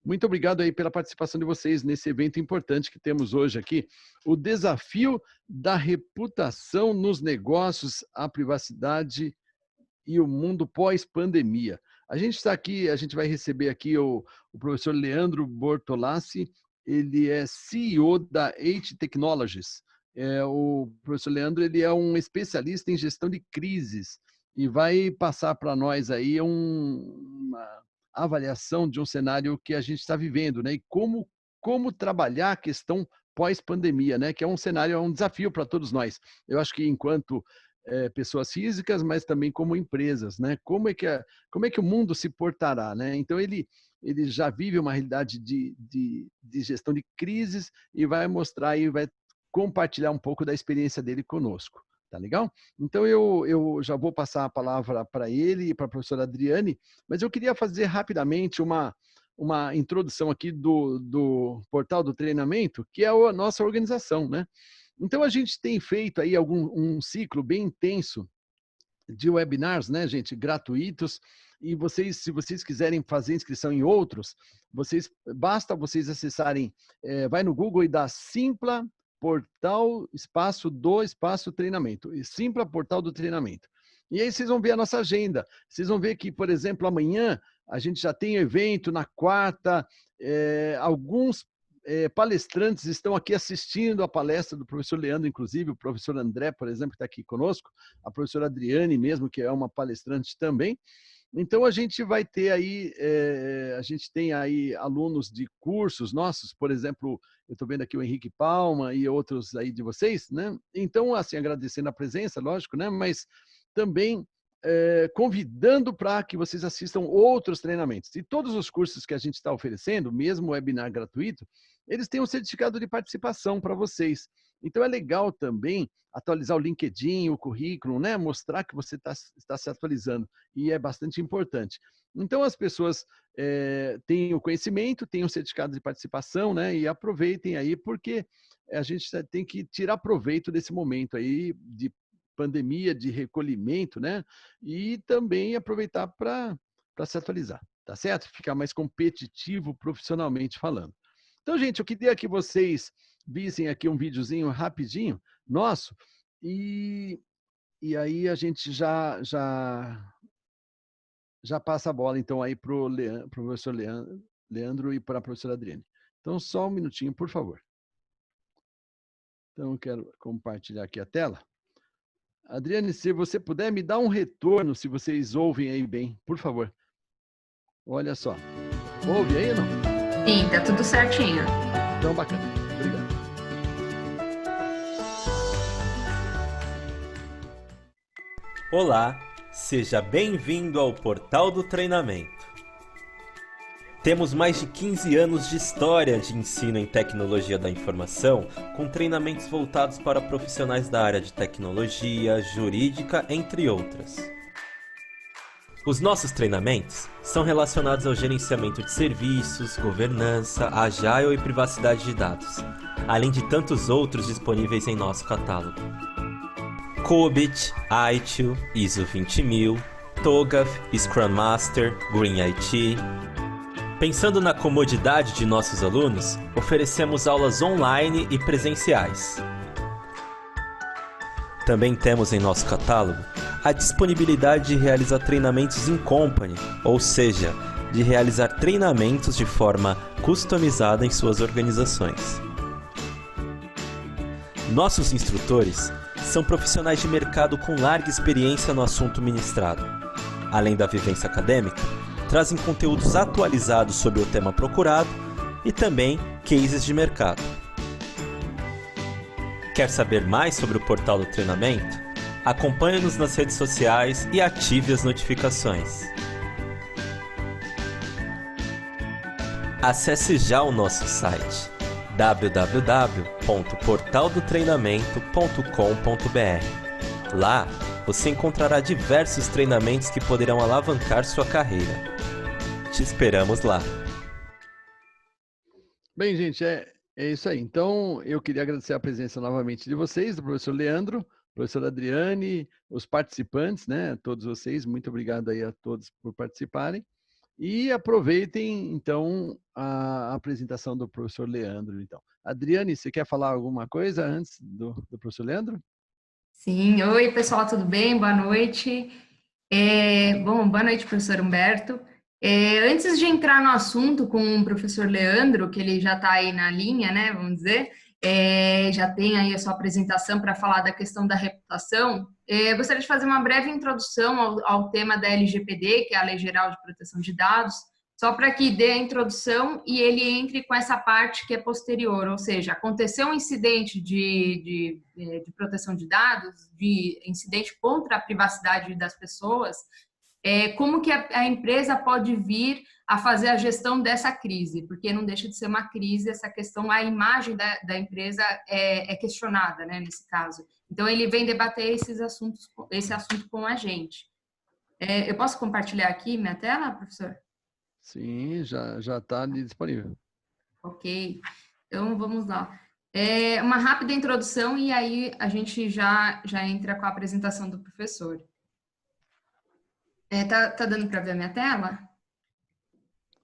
Muito obrigado aí pela participação de vocês nesse evento importante que temos hoje aqui, o desafio da reputação nos negócios, a privacidade e o mundo pós-pandemia. A gente está aqui, a gente vai receber aqui o professor Leandro Bortolassi, ele é CEO da Eight Technologies. O professor Leandro ele é um especialista em gestão de crises e vai passar para nós aí uma avaliação de um cenário que a gente está vivendo, né? E como trabalhar a questão pós-pandemia, né? Que é um cenário, é um desafio para todos nós. Eu acho que enquanto pessoas físicas, mas também como empresas, né? Como é que o mundo se portará, né? Então ele já vive uma realidade de gestão de crises e vai mostrar e vai compartilhar um pouco da experiência dele conosco, tá legal? Então eu já vou passar a palavra para ele e para a professora Adriane, mas eu queria fazer rapidamente uma introdução aqui do portal do treinamento, que é a nossa organização, né? Então, a gente tem feito aí um ciclo bem intenso de webinars, né, gente, gratuitos, e vocês, se vocês quiserem fazer inscrição em outros, basta vocês acessarem, vai no Google e dá Simpla Portal espaço treinamento, e Simpla Portal do Treinamento. E aí vocês vão ver a nossa agenda, vocês vão ver que, por exemplo, amanhã a gente já tem evento, na quarta, alguns palestrantes estão aqui assistindo a palestra do professor Leandro, inclusive o professor André, por exemplo, que está aqui conosco, a professora Adriane mesmo, que é uma palestrante também. Então, a gente vai ter aí, a gente tem aí alunos de cursos nossos, por exemplo, eu estou vendo aqui o Henrique Palma e outros aí de vocês, né? Então, assim, agradecendo a presença, lógico, né? Mas também convidando para que vocês assistam outros treinamentos. E todos os cursos que a gente está oferecendo, mesmo o webinar gratuito, eles têm um certificado de participação para vocês. Então, é legal também atualizar o LinkedIn, o currículo, né? Mostrar que você está se atualizando. E é bastante importante. Então, as pessoas têm o conhecimento, têm o certificado de participação, né? E aproveitem aí, porque a gente tem que tirar proveito desse momento aí de pandemia, de recolhimento, né? E também aproveitar para se atualizar, tá certo? Ficar mais competitivo profissionalmente falando. Então, gente, eu queria que vocês vissem aqui um videozinho rapidinho nosso e aí a gente já passa a bola, então, aí para o professor Leandro e para a professora Adriane. Então, só um minutinho, por favor. Então, eu quero compartilhar aqui a tela. Adriane, se você puder me dar um retorno, se vocês ouvem aí bem, por favor. Olha só. Ouve aí ou não? Sim, tá tudo certinho. Então, bacana. Obrigado. Olá, seja bem-vindo ao Portal do Treinamento. Temos mais de 15 anos de história de ensino em tecnologia da informação, com treinamentos voltados para profissionais da área de tecnologia, jurídica, entre outras. Os nossos treinamentos são relacionados ao gerenciamento de serviços, governança, agile e privacidade de dados, além de tantos outros disponíveis em nosso catálogo. COBIT, ITIL, ISO 20000, TOGAF, Scrum Master, Green IT. Pensando na comodidade de nossos alunos, oferecemos aulas online e presenciais. Também temos em nosso catálogo a disponibilidade de realizar treinamentos in company, ou seja, de realizar treinamentos de forma customizada em suas organizações. Nossos instrutores são profissionais de mercado com larga experiência no assunto ministrado. Além da vivência acadêmica, trazem conteúdos atualizados sobre o tema procurado e também cases de mercado. Quer saber mais sobre o portal do treinamento? Acompanhe-nos nas redes sociais e ative as notificações. Acesse já o nosso site www.portaldotreinamento.com.br. Lá, você encontrará diversos treinamentos que poderão alavancar sua carreira. Te esperamos lá. Bem, gente, é isso aí. Então, eu queria agradecer a presença novamente de vocês, do professor Leandro, professora Adriane, os participantes, né? Todos vocês, muito obrigado aí a todos por participarem. E aproveitem, então, a apresentação do professor Leandro. Então, Adriane, você quer falar alguma coisa antes do professor Leandro? Sim, oi pessoal, tudo bem? Boa noite. Bom, boa noite, professor Humberto. Antes de entrar no assunto com o professor Leandro, que ele já está aí na linha, né, vamos dizer, já tem aí a sua apresentação para falar da questão da reputação, gostaria de fazer uma breve introdução ao tema da LGPD, que é a Lei Geral de Proteção de Dados, só para que dê a introdução e ele entre com essa parte que é posterior, ou seja, aconteceu um incidente de proteção de dados, de incidente contra a privacidade das pessoas, como que a empresa pode vir a fazer a gestão dessa crise, porque não deixa de ser uma crise, essa questão, a imagem da empresa é questionada, né, nesse caso. Então, ele vem debater esse assunto com a gente. Eu posso compartilhar aqui minha tela, professor? Sim, já está disponível. Ok, então vamos lá. Uma rápida introdução e aí a gente já entra com a apresentação do professor. Tá dando para ver a minha tela?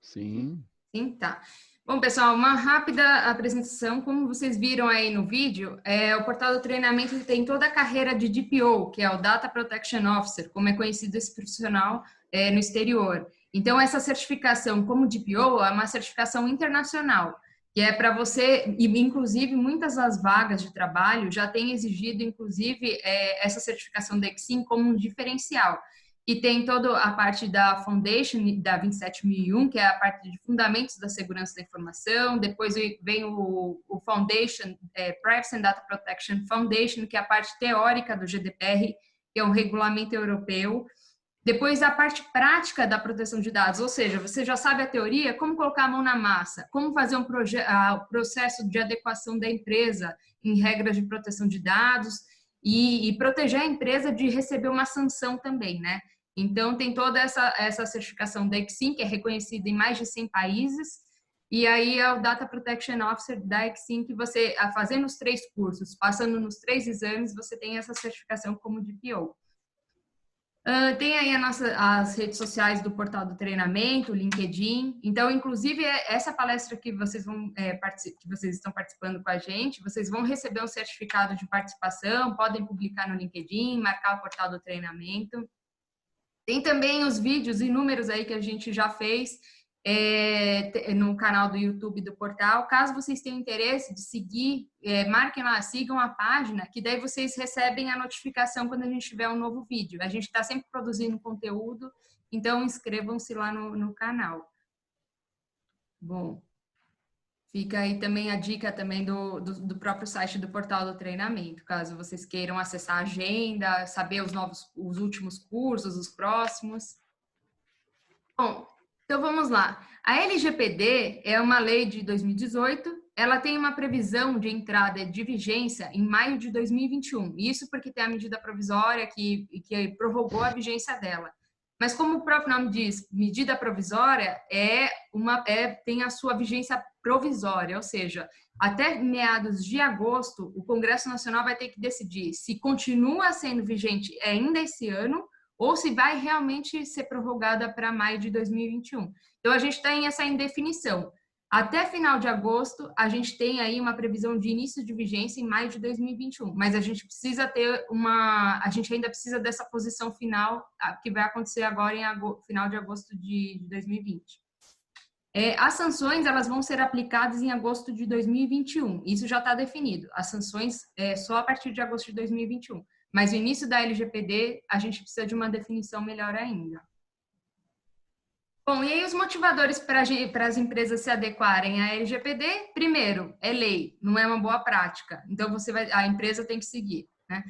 Sim. Sim, tá. Bom, pessoal, uma rápida apresentação. Como vocês viram aí no vídeo, o portal do treinamento tem toda a carreira de DPO, que é o Data Protection Officer, como é conhecido esse profissional no exterior. Então, essa certificação como DPO é uma certificação internacional, que é para você, e inclusive muitas das vagas de trabalho já têm exigido, inclusive, essa certificação da EXIM como um diferencial. E tem toda a parte da Foundation, da 27001, que é a parte de fundamentos da segurança da informação. Depois vem o Foundation, Privacy and Data Protection Foundation, que é a parte teórica do GDPR, que é um regulamento europeu. Depois a parte prática da proteção de dados, ou seja, você já sabe a teoria, como colocar a mão na massa, como fazer um processo de adequação da empresa em regras de proteção de dados e proteger a empresa de receber uma sanção também, né? Então, tem toda essa certificação da EXIM, que é reconhecida em mais de 100 países, e aí é o Data Protection Officer da EXIM, que você, fazendo os 3 cursos, passando nos 3 exames, você tem essa certificação como DPO. Tem aí as redes sociais do portal do treinamento, o LinkedIn. Então, inclusive, essa palestra que vocês que vocês estão participando com a gente, vocês vão receber um certificado de participação, podem publicar no LinkedIn, marcar o portal do treinamento. Tem também os vídeos inúmeros aí que a gente já fez no canal do YouTube do portal. Caso vocês tenham interesse de seguir, marquem lá, sigam a página, que daí vocês recebem a notificação quando a gente tiver um novo vídeo. A gente está sempre produzindo conteúdo, então inscrevam-se lá no canal. Bom, fica aí também a dica também do próprio site do portal do treinamento, caso vocês queiram acessar a agenda, saber os últimos cursos, os próximos. Bom, então vamos lá. A LGPD é uma lei de 2018, ela tem uma previsão de entrada de vigência em maio de 2021. Isso porque tem a medida provisória que prorrogou a vigência dela. Mas como o próprio nome diz, medida provisória tem a sua vigência provisória, ou seja, até meados de agosto, o Congresso Nacional vai ter que decidir se continua sendo vigente ainda esse ano ou se vai realmente ser prorrogada para maio de 2021. Então, a gente tem essa indefinição. Até final de agosto, a gente tem aí uma previsão de início de vigência em maio de 2021, mas a gente precisa a gente ainda precisa dessa posição final, que vai acontecer agora em final de agosto de 2020. As sanções, elas vão ser aplicadas em agosto de 2021, isso já está definido. As sanções só a partir de agosto de 2021. Mas no início da LGPD, a gente precisa de uma definição melhor ainda. Bom, e aí os motivadores para as empresas se adequarem à LGPD? Primeiro, é lei, não é uma boa prática. Então, a empresa tem que seguir, né?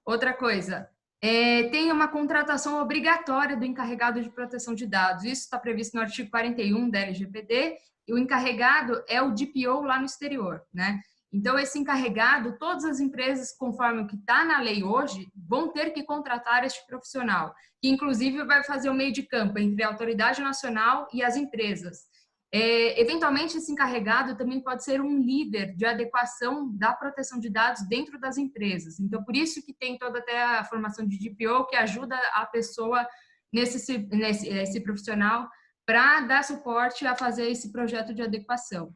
Outra coisa, tem uma contratação obrigatória do encarregado de proteção de dados. Isso está previsto no artigo 41 da LGPD, e o encarregado é o DPO lá no exterior, né? Então, esse encarregado, todas as empresas, conforme o que está na lei hoje, vão ter que contratar este profissional, que inclusive vai fazer o meio de campo entre a autoridade nacional e as empresas. Eventualmente, esse encarregado também pode ser um líder de adequação da proteção de dados dentro das empresas. Então, por isso que tem toda até a formação de DPO, que ajuda a pessoa, esse profissional, para dar suporte a fazer esse projeto de adequação.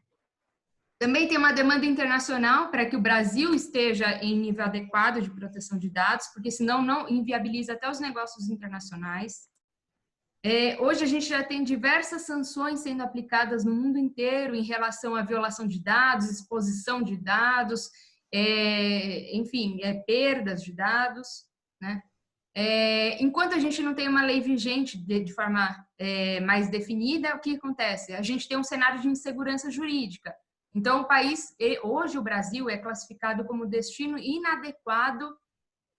Também tem uma demanda internacional para que o Brasil esteja em nível adequado de proteção de dados, porque senão não inviabiliza até os negócios internacionais. Hoje a gente já tem diversas sanções sendo aplicadas no mundo inteiro em relação à violação de dados, exposição de dados, enfim, perdas de dados, né? Enquanto a gente não tem uma lei vigente de forma mais definida, o que acontece? A gente tem um cenário de insegurança jurídica. Então, o país, hoje o Brasil é classificado como destino inadequado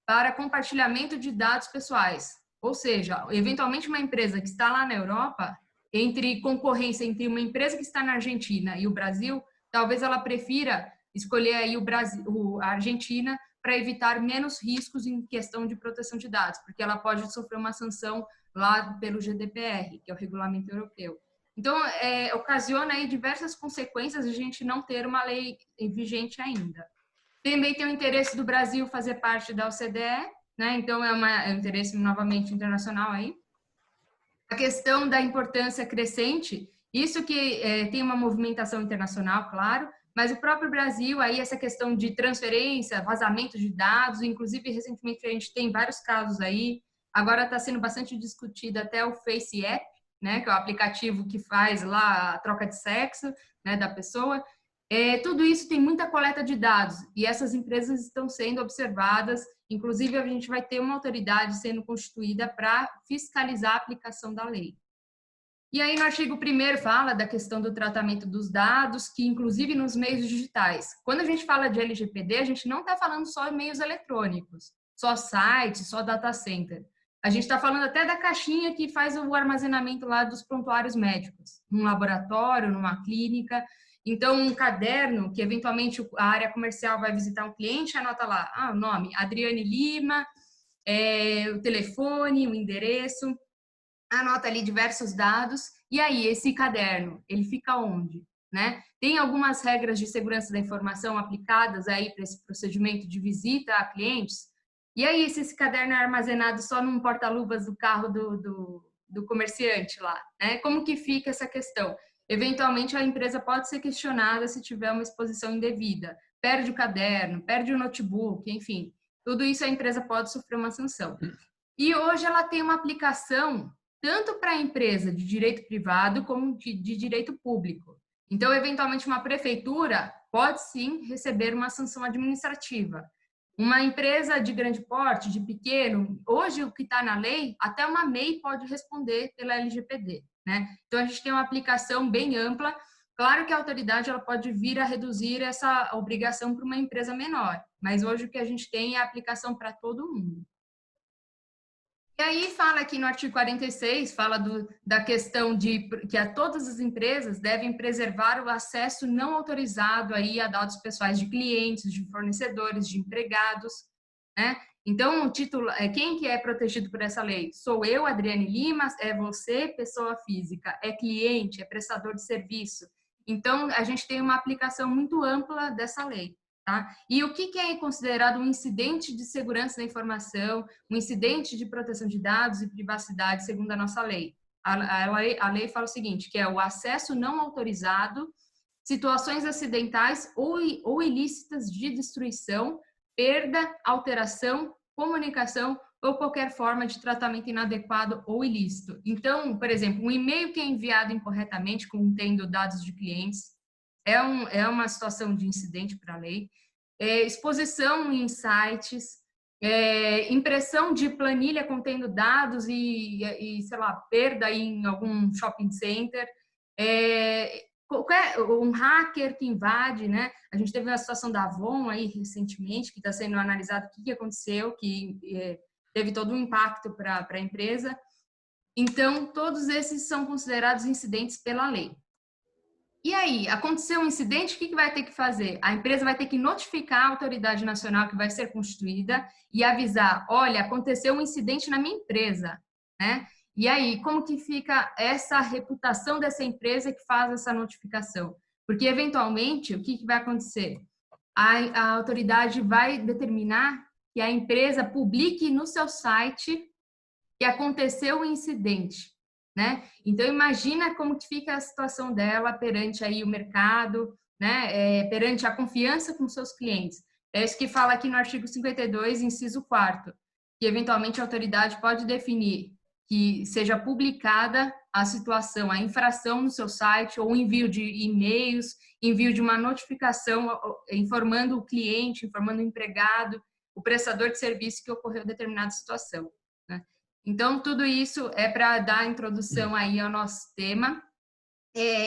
para compartilhamento de dados pessoais. Ou seja, eventualmente uma empresa que está lá na Europa, entre concorrência entre uma empresa que está na Argentina e o Brasil, talvez ela prefira escolher aí a Argentina para evitar menos riscos em questão de proteção de dados, porque ela pode sofrer uma sanção lá pelo GDPR, que é o Regulamento Europeu. Então, ocasiona aí diversas consequências de a gente não ter uma lei vigente ainda. Também tem o interesse do Brasil fazer parte da OCDE, né? Então, é um interesse novamente internacional aí. A questão da importância crescente, isso que tem uma movimentação internacional, claro, mas o próprio Brasil, aí essa questão de transferência, vazamento de dados, inclusive recentemente a gente tem vários casos aí, agora está sendo bastante discutido até o Face App, né, que é o aplicativo que faz lá a troca de sexo, né, da pessoa. Tudo isso tem muita coleta de dados e essas empresas estão sendo observadas, inclusive a gente vai ter uma autoridade sendo constituída para fiscalizar a aplicação da lei. E aí no artigo 1º fala da questão do tratamento dos dados, que inclusive nos meios digitais. Quando a gente fala de LGPD, a gente não está falando só de meios eletrônicos, só sites, só data center. A gente está falando até da caixinha que faz o armazenamento lá dos prontuários médicos, num laboratório, numa clínica. Então, um caderno que eventualmente a área comercial vai visitar um cliente, anota lá, o nome, Adriane Lima, o telefone, o endereço, anota ali diversos dados, e aí esse caderno, ele fica onde? Né? Tem algumas regras de segurança da informação aplicadas aí para esse procedimento de visita a clientes, e aí se esse caderno é armazenado só num porta-luvas do carro do comerciante lá, né? Como que fica essa questão? Eventualmente a empresa pode ser questionada se tiver uma exposição indevida, perde o caderno, perde o notebook, enfim, tudo isso a empresa pode sofrer uma sanção. E hoje ela tem uma aplicação tanto para a empresa de direito privado como de direito público. Então, eventualmente, uma prefeitura pode sim receber uma sanção administrativa. Uma empresa de grande porte, de pequeno, hoje o que está na lei, até uma MEI pode responder pela LGPD, né? Então, a gente tem uma aplicação bem ampla. Claro que a autoridade ela pode vir a reduzir essa obrigação para uma empresa menor, mas hoje o que a gente tem é a aplicação para todo mundo. E aí fala aqui no artigo 46, fala da questão de que todas as empresas devem preservar o acesso não autorizado aí a dados pessoais de clientes, de fornecedores, de empregados, né? Então, o título é quem que é protegido por essa lei? Sou eu, Adriane Lima, é você, pessoa física, é cliente, é prestador de serviço. Então, a gente tem uma aplicação muito ampla dessa lei. Tá? E o que é considerado um incidente de segurança da informação, um incidente de proteção de dados e privacidade, segundo a nossa lei? A lei fala o seguinte, que é o acesso não autorizado, situações acidentais ou ilícitas de destruição, perda, alteração, comunicação ou qualquer forma de tratamento inadequado ou ilícito. Então, por exemplo, um e-mail que é enviado incorretamente contendo dados de clientes, é uma situação de incidente para a lei, exposição em sites, impressão de planilha contendo dados e sei lá, perda em algum shopping center, um hacker que invade, né? A gente teve uma situação da Avon aí recentemente, que está sendo analisado o que aconteceu, que teve todo um impacto para a empresa. Então, todos esses são considerados incidentes pela lei. E aí, aconteceu um incidente, o que vai ter que fazer? A empresa vai ter que notificar a autoridade nacional que vai ser constituída e avisar, olha, aconteceu um incidente na minha empresa, né? E aí, como que fica essa reputação dessa empresa que faz essa notificação? Porque, eventualmente, o que vai acontecer? A autoridade vai determinar que a empresa publique no seu site que aconteceu o incidente. né? Então, imagina como que fica a situação dela perante aí o mercado, né? Perante a confiança com seus clientes. É isso que fala aqui no artigo 52, inciso 4º, que eventualmente a autoridade pode definir que seja publicada a situação, a infração no seu site, ou envio de e-mails, envio de uma notificação informando o cliente, informando o empregado, o prestador de serviço que ocorreu determinada situação, né? Então, tudo isso é para dar a introdução aí ao nosso tema.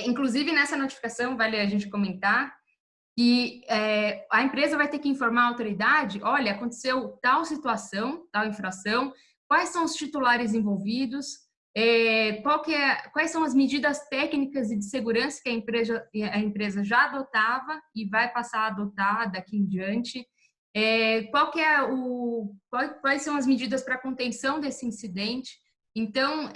Inclusive, nessa notificação, vale a gente comentar que a empresa vai ter que informar a autoridade, olha, aconteceu tal situação, tal infração, quais são os titulares envolvidos, quais são as medidas técnicas e de segurança que a empresa já adotava e vai passar a adotar daqui em diante, quais são as medidas para contenção desse incidente. Então,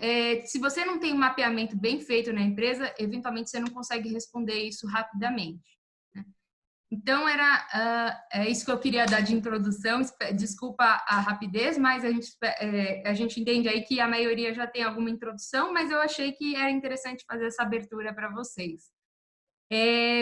se você não tem um mapeamento bem feito na empresa, eventualmente você não consegue responder isso rapidamente. Então, é isso que eu queria dar de introdução. Desculpa a rapidez, mas a gente entende aí que a maioria já tem alguma introdução, mas eu achei que era interessante fazer essa abertura para vocês.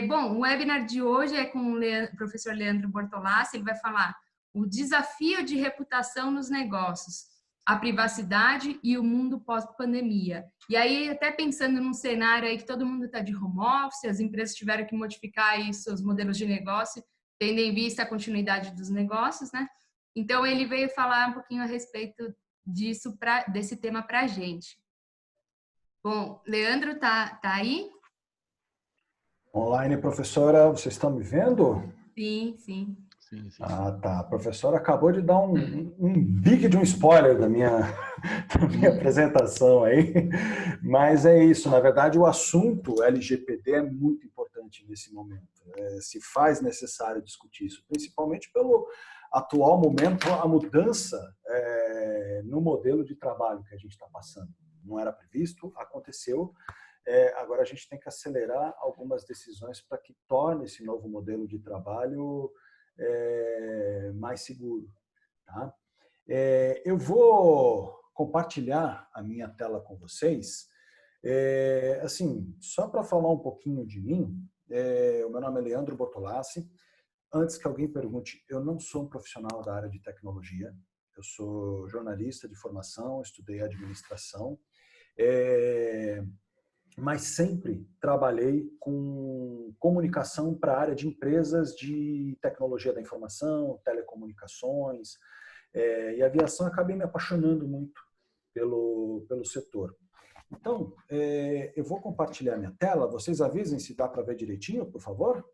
Bom, o webinar de hoje é com o professor Leandro Bortolassi. Ele vai falar o desafio de reputação nos negócios, a privacidade e o mundo pós-pandemia. E aí, até pensando num cenário aí que todo mundo está de home office, as empresas tiveram que modificar aí seus modelos de negócio, tendo em vista a continuidade dos negócios, né? Então, ele veio falar um pouquinho a respeito desse tema para a gente. Bom, Leandro, tá aí? Online, professora, vocês estão me vendo? Sim, sim. Sim, sim. Ah, tá. A professora acabou de dar um big de um spoiler da minha apresentação aí. Mas é isso. Na verdade, o assunto LGPD é muito importante nesse momento. Se faz necessário discutir isso, principalmente pelo atual momento, a mudança no modelo de trabalho que a gente está passando. Não era previsto, aconteceu. Agora a gente tem que acelerar algumas decisões para que torne esse novo modelo de trabalho mais seguro. Tá? Eu vou compartilhar a minha tela com vocês. Assim, só para falar um pouquinho de mim, o meu nome é Leandro Bortolassi. Antes que alguém pergunte, eu não sou um profissional da área de tecnologia. Eu sou jornalista de formação, estudei administração. Mas sempre trabalhei com comunicação para a área de empresas de tecnologia da informação, telecomunicações e aviação. Acabei me apaixonando muito pelo setor. Então, eu vou compartilhar minha tela. Vocês avisem se dá para ver direitinho, por favor?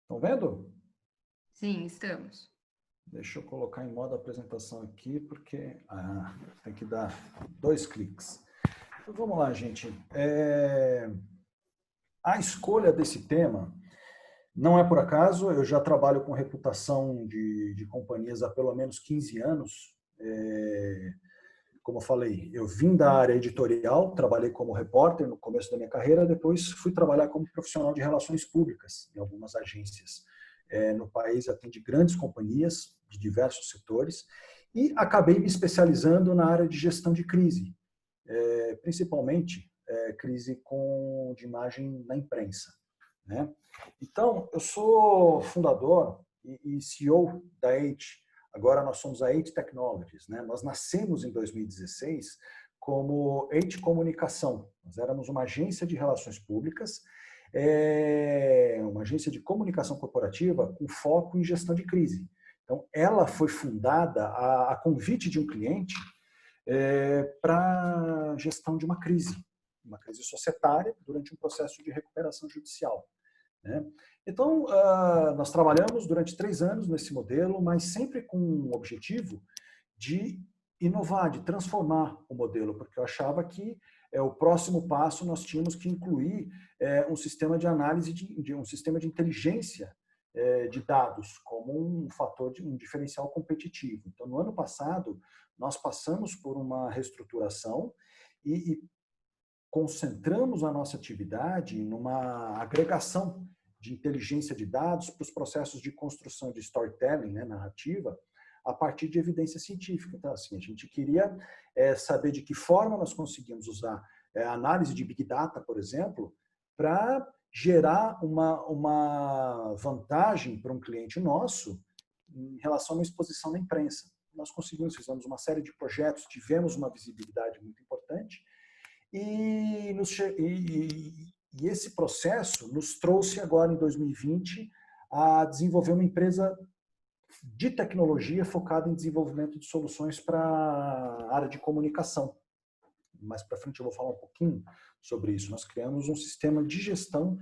Estão vendo? Sim, estamos. Deixa eu colocar em modo apresentação aqui, porque tem que dar 2 cliques. Então, vamos lá, gente. A escolha desse tema não é por acaso. Eu já trabalho com reputação de companhias há pelo menos 15 anos. Como eu falei, eu vim da área editorial, trabalhei como repórter no começo da minha carreira, depois fui trabalhar como profissional de relações públicas em algumas agências. No país atendi grandes companhias de diversos setores e acabei me especializando na área de gestão de crise, principalmente crise de imagem na imprensa, né? Então, eu sou fundador e CEO da Eight. Agora nós somos a Eight Technologies, né? Nós nascemos em 2016 como Eight Comunicação. Nós éramos uma agência de relações públicas, uma agência de comunicação corporativa com foco em gestão de crise. Então, ela foi fundada a convite de um cliente para gestão de uma crise societária durante um processo de recuperação judicial, né? Então, nós trabalhamos durante 3 anos nesse modelo, mas sempre com o objetivo de inovar, de transformar o modelo, porque eu achava que o próximo passo nós tínhamos que incluir um sistema de análise, um sistema de inteligência de dados como um fator, um diferencial competitivo. Então, no ano passado, nós passamos por uma reestruturação e concentramos a nossa atividade numa agregação de inteligência de dados para os processos de construção de storytelling, né, narrativa, a partir de evidência científica. Então, assim, a gente queria saber de que forma nós conseguimos usar a análise de Big Data, por exemplo, para gerar uma vantagem para um cliente nosso em relação a uma exposição na imprensa. Nós conseguimos, fizemos uma série de projetos, tivemos uma visibilidade muito importante e esse processo nos trouxe agora, em 2020, a desenvolver uma empresa de tecnologia focada em desenvolvimento de soluções para a área de comunicação. Mais para frente eu vou falar um pouquinho sobre isso. Nós criamos um sistema de gestão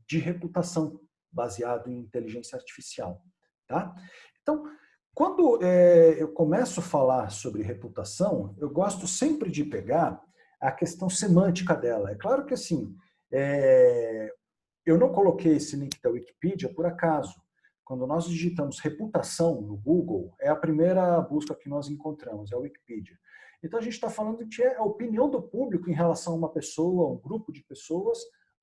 de reputação baseado em inteligência artificial. Tá? Então, quando eu começo a falar sobre reputação, eu gosto sempre de pegar a questão semântica dela. É claro que, assim, eu não coloquei esse link da Wikipedia por acaso. Quando nós digitamos reputação no Google, é a primeira busca que nós encontramos, é a Wikipedia. Então, a gente está falando de a opinião do público em relação a uma pessoa, um grupo de pessoas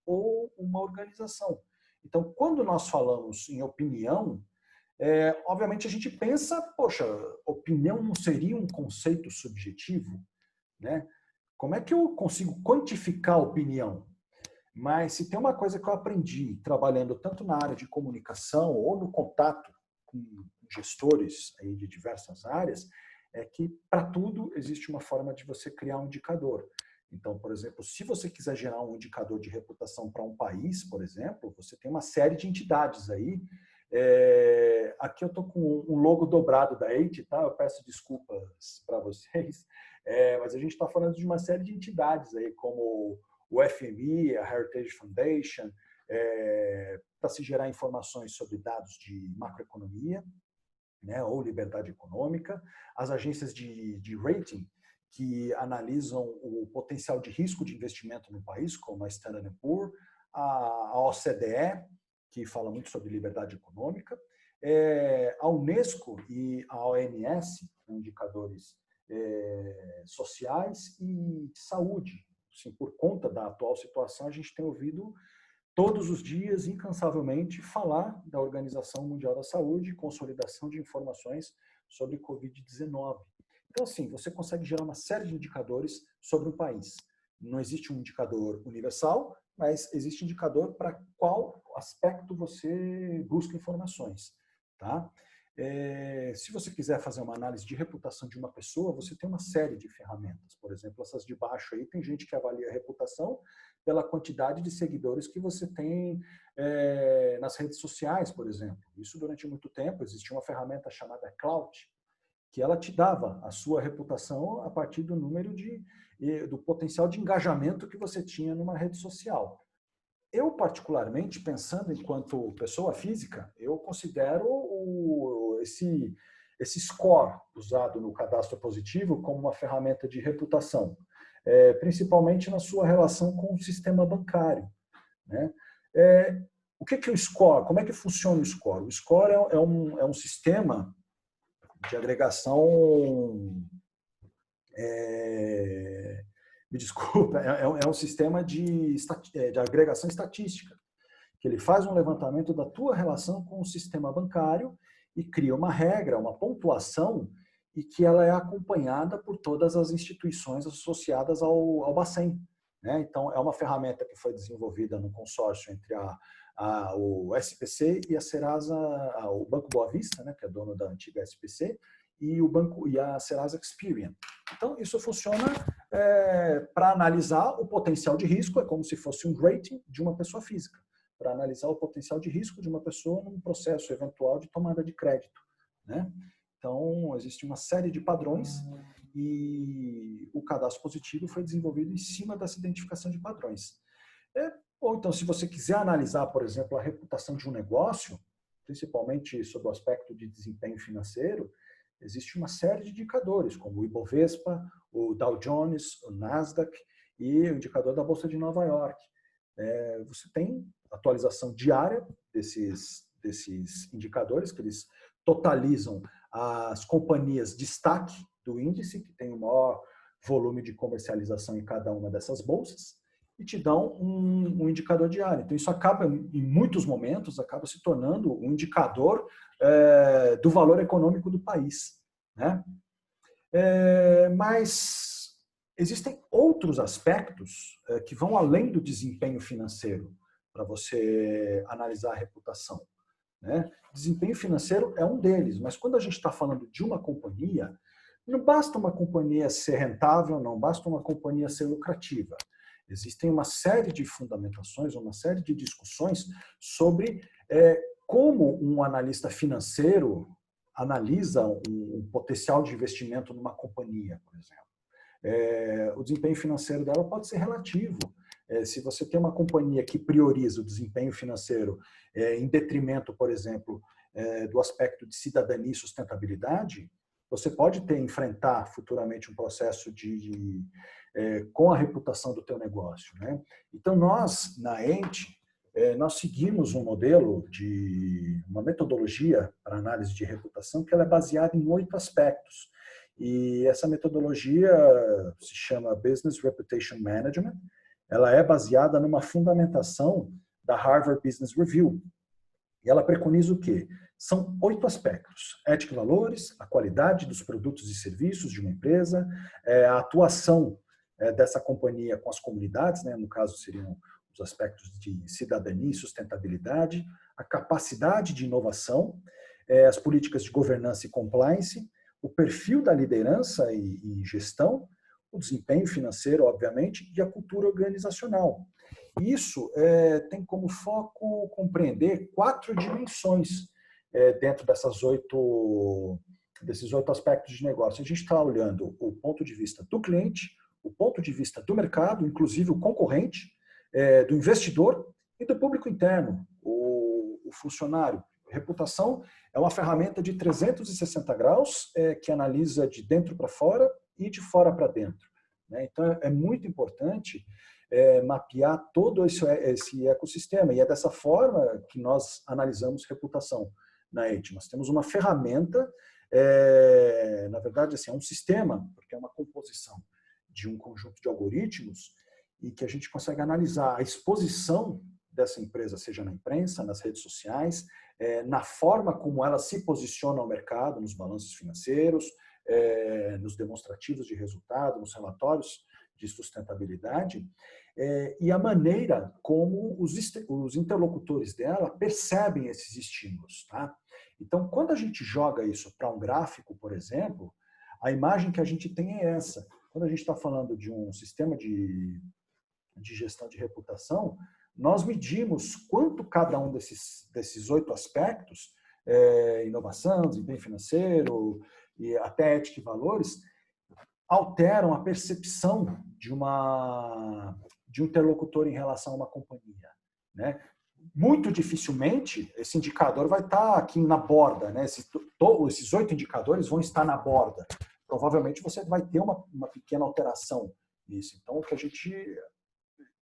ou uma organização. Então, quando nós falamos em opinião, obviamente a gente pensa, poxa, opinião não seria um conceito subjetivo, né? Como é que eu consigo quantificar a opinião? Mas se tem uma coisa que eu aprendi trabalhando tanto na área de comunicação ou no contato com gestores aí de diversas áreas, é que para tudo existe uma forma de você criar um indicador. Então, por exemplo, se você quiser gerar um indicador de reputação para um país, por exemplo, você tem uma série de entidades aí. Aqui eu estou com um logo dobrado da EIT, tá? Eu peço desculpas para vocês, mas a gente está falando de uma série de entidades aí, como o FMI, a Heritage Foundation, para se gerar informações sobre dados de macroeconomia, né, ou liberdade econômica, as agências de rating, que analisam o potencial de risco de investimento no país, como a Standard & Poor's, a OCDE, que fala muito sobre liberdade econômica, a Unesco e a OMS, indicadores sociais e de saúde. Assim, por conta da atual situação, a gente tem ouvido todos os dias, incansavelmente, falar da Organização Mundial da Saúde e consolidação de informações sobre Covid-19. Então, assim, você consegue gerar uma série de indicadores sobre um país. Não existe um indicador universal, mas existe indicador para qual aspecto você busca informações. Tá? Se você quiser fazer uma análise de reputação de uma pessoa, você tem uma série de ferramentas. Por exemplo, essas de baixo aí, tem gente que avalia a reputação pela quantidade de seguidores que você tem nas redes sociais, por exemplo. Isso durante muito tempo, existia uma ferramenta chamada Clout, que ela te dava a sua reputação a partir do número do potencial de engajamento que você tinha numa rede social. Eu, particularmente, pensando enquanto pessoa física, eu considero esse score usado no cadastro positivo como uma ferramenta de reputação, principalmente na sua relação com o sistema bancário, né? O que é o score? Como é que funciona o score? O score é um sistema de agregação... me desculpa, é um sistema de agregação estatística, que ele faz um levantamento da tua relação com o sistema bancário e cria uma regra, uma pontuação, e que ela é acompanhada por todas as instituições associadas ao Bacen, né? Então, é uma ferramenta que foi desenvolvida no consórcio entre o SPC e a Serasa, o Banco Boa Vista, né, que é dono da antiga SPC, e a Serasa Experian. Então, isso funciona para analisar o potencial de risco, é como se fosse um rating de uma pessoa física, para analisar o potencial de risco de uma pessoa num processo eventual de tomada de crédito, né? Então, existe uma série de padrões e o cadastro positivo foi desenvolvido em cima dessa identificação de padrões. Ou então, se você quiser analisar, por exemplo, a reputação de um negócio, principalmente sob o aspecto de desempenho financeiro, existe uma série de indicadores, como o Ibovespa, o Dow Jones, o Nasdaq e o indicador da Bolsa de Nova York. Você tem atualização diária desses indicadores, que eles totalizam as companhias destaque do índice, que tem o maior volume de comercialização em cada uma dessas bolsas, e te dão um indicador diário. Então, isso acaba, em muitos momentos, acaba se tornando um indicador do valor econômico do país. né? Mas existem outros aspectos que vão além do desempenho financeiro para você analisar a reputação, né? Desempenho financeiro é um deles, mas quando a gente está falando de uma companhia, não basta uma companhia ser rentável, não basta uma companhia ser lucrativa. Existem uma série de fundamentações, uma série de discussões sobre como um analista financeiro analisa um potencial de investimento numa companhia, por exemplo. O desempenho financeiro dela pode ser relativo. Se você tem uma companhia que prioriza o desempenho financeiro em detrimento, por exemplo, do aspecto de cidadania e sustentabilidade, você pode enfrentar futuramente um processo com a reputação do teu negócio, né? Então, nós, na Ente, nós seguimos um modelo uma metodologia para análise de reputação que ela é baseada em 8 aspectos. E essa metodologia se chama Business Reputation Management. Ela é baseada numa fundamentação da Harvard Business Review. E ela preconiza o quê? São 8 aspectos: ética e valores, a qualidade dos produtos e serviços de uma empresa, a atuação dessa companhia com as comunidades, né? No caso seriam os aspectos de cidadania e sustentabilidade, a capacidade de inovação, as políticas de governança e compliance, o perfil da liderança e gestão, o desempenho financeiro, obviamente, e a cultura organizacional. Isso tem como foco compreender 4 dimensões dentro desses 8 aspectos de negócio. A gente está olhando o ponto de vista do cliente, o ponto de vista do mercado, inclusive o concorrente, do investidor e do público interno, o funcionário. Reputação é uma ferramenta de 360 graus que analisa de dentro para fora e de fora para dentro, né? Então, é muito importante mapear todo esse ecossistema. E é dessa forma que nós analisamos reputação na Ente. Nós temos uma ferramenta, na verdade, assim, é um sistema, porque é uma composição de um conjunto de algoritmos e que a gente consegue analisar a exposição dessa empresa, seja na imprensa, nas redes sociais, na forma como ela se posiciona ao mercado, nos balanços financeiros, nos demonstrativos de resultado, nos relatórios de sustentabilidade, e a maneira como os interlocutores dela percebem esses estímulos, tá? Então, quando a gente joga isso para um gráfico, por exemplo, a imagem que a gente tem é essa. Quando a gente está falando de um sistema de gestão de reputação, nós medimos quanto cada um desses 8 aspectos, inovação, desempenho financeiro e até ética e valores, alteram a percepção de um interlocutor em relação a uma companhia, né? Muito dificilmente esse indicador vai estar aqui na borda, né? Esses 8 indicadores vão estar na borda. Provavelmente você vai ter uma pequena alteração nisso. Então, o que a gente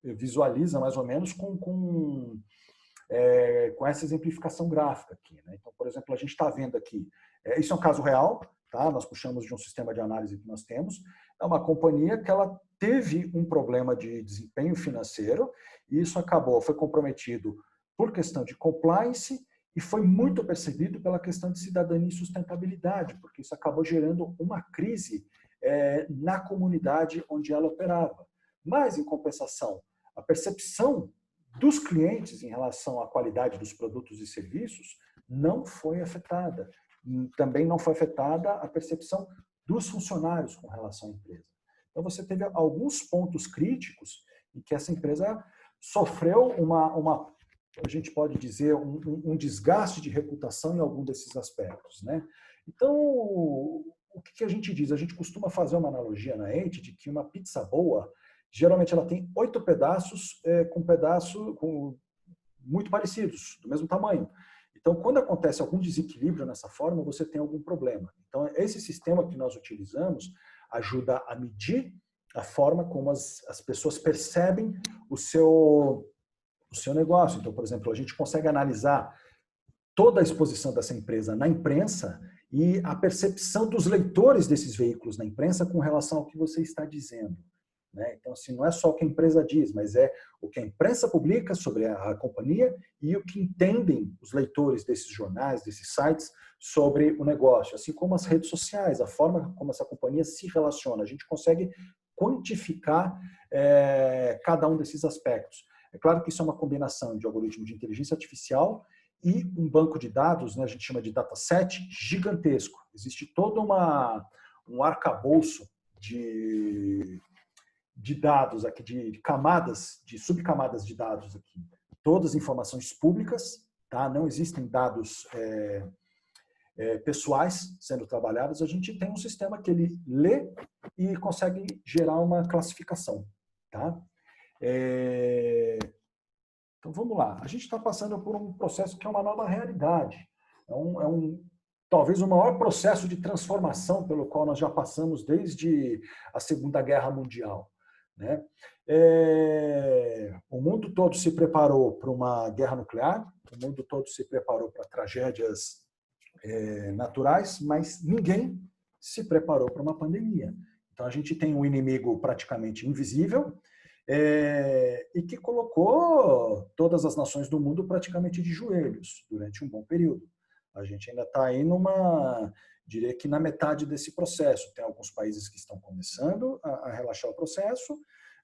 visualiza mais ou menos com essa exemplificação gráfica aqui, né? Então, por exemplo, a gente está vendo aqui, isso é um caso real, tá? Nós puxamos de um sistema de análise que nós temos, é uma companhia que ela teve um problema de desempenho financeiro e isso foi comprometido por questão de compliance e foi muito percebido pela questão de cidadania e sustentabilidade, porque isso acabou gerando uma crise na comunidade onde ela operava. Mas, em compensação, a percepção dos clientes em relação à qualidade dos produtos e serviços não foi afetada. E também não foi afetada a percepção dos funcionários com relação à empresa. Então, você teve alguns pontos críticos em que essa empresa sofreu a gente pode dizer, um desgaste de reputação em algum desses aspectos, né? Então, o que a gente diz? A gente costuma fazer uma analogia na Ente de que uma pizza boa, geralmente ela tem 8 pedaços muito parecidos, do mesmo tamanho. Então, quando acontece algum desequilíbrio nessa forma, você tem algum problema. Então, esse sistema que nós utilizamos ajuda a medir a forma como as pessoas percebem o seu negócio. Então, por exemplo, a gente consegue analisar toda a exposição dessa empresa na imprensa e a percepção dos leitores desses veículos na imprensa com relação ao que você está dizendo. né? Então, assim, não é só o que a empresa diz, mas é o que a imprensa publica sobre a companhia e o que entendem os leitores desses jornais, desses sites, sobre o negócio. Assim como as redes sociais, a forma como essa companhia se relaciona. A gente consegue quantificar cada um desses aspectos. É claro que isso é uma combinação de algoritmo de inteligência artificial e um banco de dados, né, a gente chama de dataset, gigantesco. Existe todo um arcabouço de dados aqui, de camadas, de subcamadas de dados aqui. Todas informações públicas, tá? Não existem dados pessoais sendo trabalhados. A gente tem um sistema que ele lê e consegue gerar uma classificação, tá? Então vamos lá. A gente está passando por um processo que é uma nova realidade. Talvez o maior processo de transformação pelo qual nós já passamos desde a Segunda Guerra Mundial, né? O mundo todo se preparou para uma guerra nuclear, o mundo todo se preparou para tragédias naturais, mas ninguém se preparou para uma pandemia. Então a gente tem um inimigo praticamente invisível e que colocou todas as nações do mundo praticamente de joelhos durante um bom período. A gente ainda está aí diria que na metade desse processo. Tem alguns países que estão começando a relaxar o processo,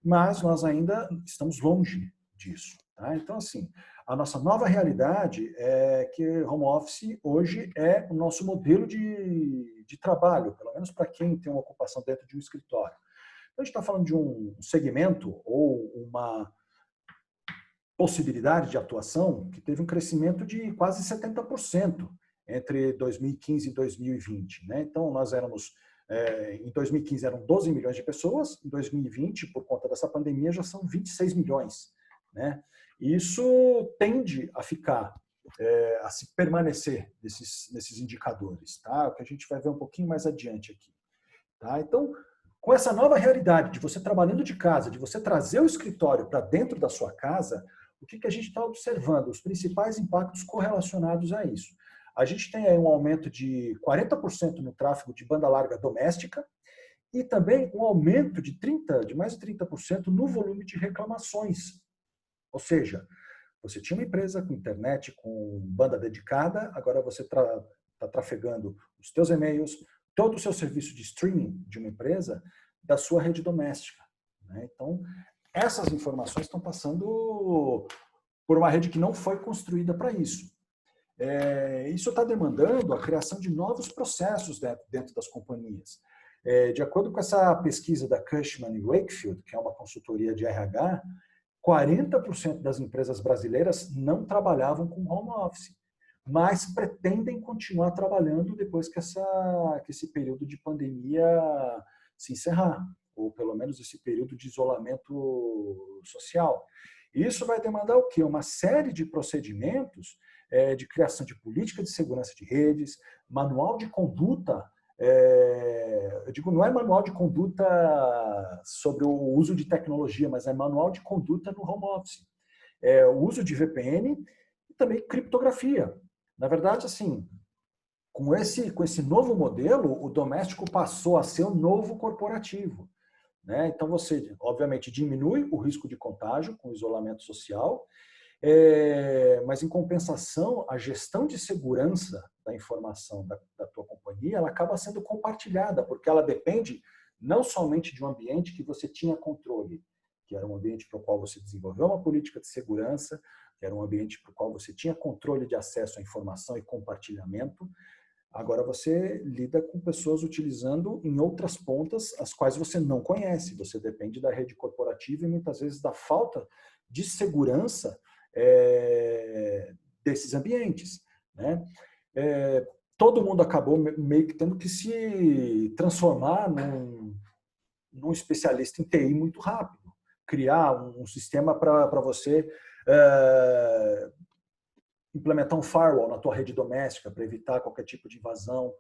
mas nós ainda estamos longe disso, tá? Então, assim, a nossa nova realidade é que home office hoje é o nosso modelo de trabalho, pelo menos para quem tem uma ocupação dentro de um escritório. Então, a gente está falando de um segmento ou uma possibilidade de atuação que teve um crescimento de quase 70% entre 2015 e 2020, né? Então, nós éramos, em 2015 eram 12 milhões de pessoas, em 2020, por conta dessa pandemia, já são 26 milhões, né? E isso tende a ficar, a se permanecer nesses indicadores, tá? O que a gente vai ver um pouquinho mais adiante aqui, tá? Então, com essa nova realidade de você trabalhando de casa, de você trazer o escritório para dentro da sua casa, o que a gente está observando? Os principais impactos correlacionados a isso. A gente tem aí um aumento de 40% no tráfego de banda larga doméstica e também um aumento de mais de 30% no volume de reclamações. Ou seja, você tinha uma empresa com internet, com banda dedicada, agora você está trafegando os teus e-mails, todo o seu serviço de streaming de uma empresa da sua rede doméstica, né? Então, essas informações estão passando por uma rede que não foi construída para isso. Isso está demandando a criação de novos processos dentro das companhias. De acordo com essa pesquisa da Cushman & Wakefield, que é uma consultoria de RH, 40% das empresas brasileiras não trabalhavam com home office, mas pretendem continuar trabalhando depois que esse período de pandemia se encerrar, ou pelo menos esse período de isolamento social. Isso vai demandar o quê? Uma série de procedimentos de criação de política de segurança de redes, manual de conduta. Eu digo, não é manual de conduta sobre o uso de tecnologia, mas é manual de conduta no home office. O uso de VPN e também criptografia. Na verdade, assim, com esse novo modelo, o doméstico passou a ser o novo corporativo, né? Então, você, obviamente, diminui o risco de contágio com o isolamento social, mas, em compensação, a gestão de segurança da informação da tua companhia, ela acaba sendo compartilhada, porque ela depende não somente de um ambiente que você tinha controle, que era um ambiente para o qual você desenvolveu uma política de segurança, que era um ambiente para o qual você tinha controle de acesso à informação e compartilhamento. Agora você lida com pessoas utilizando em outras pontas as quais você não conhece. Você depende da rede corporativa e muitas vezes da falta de segurança desses ambientes, né? Todo mundo acabou meio que tendo que se transformar num especialista em TI muito rápido. Criar um sistema para você implementar um firewall na tua rede doméstica para evitar qualquer tipo de invasão,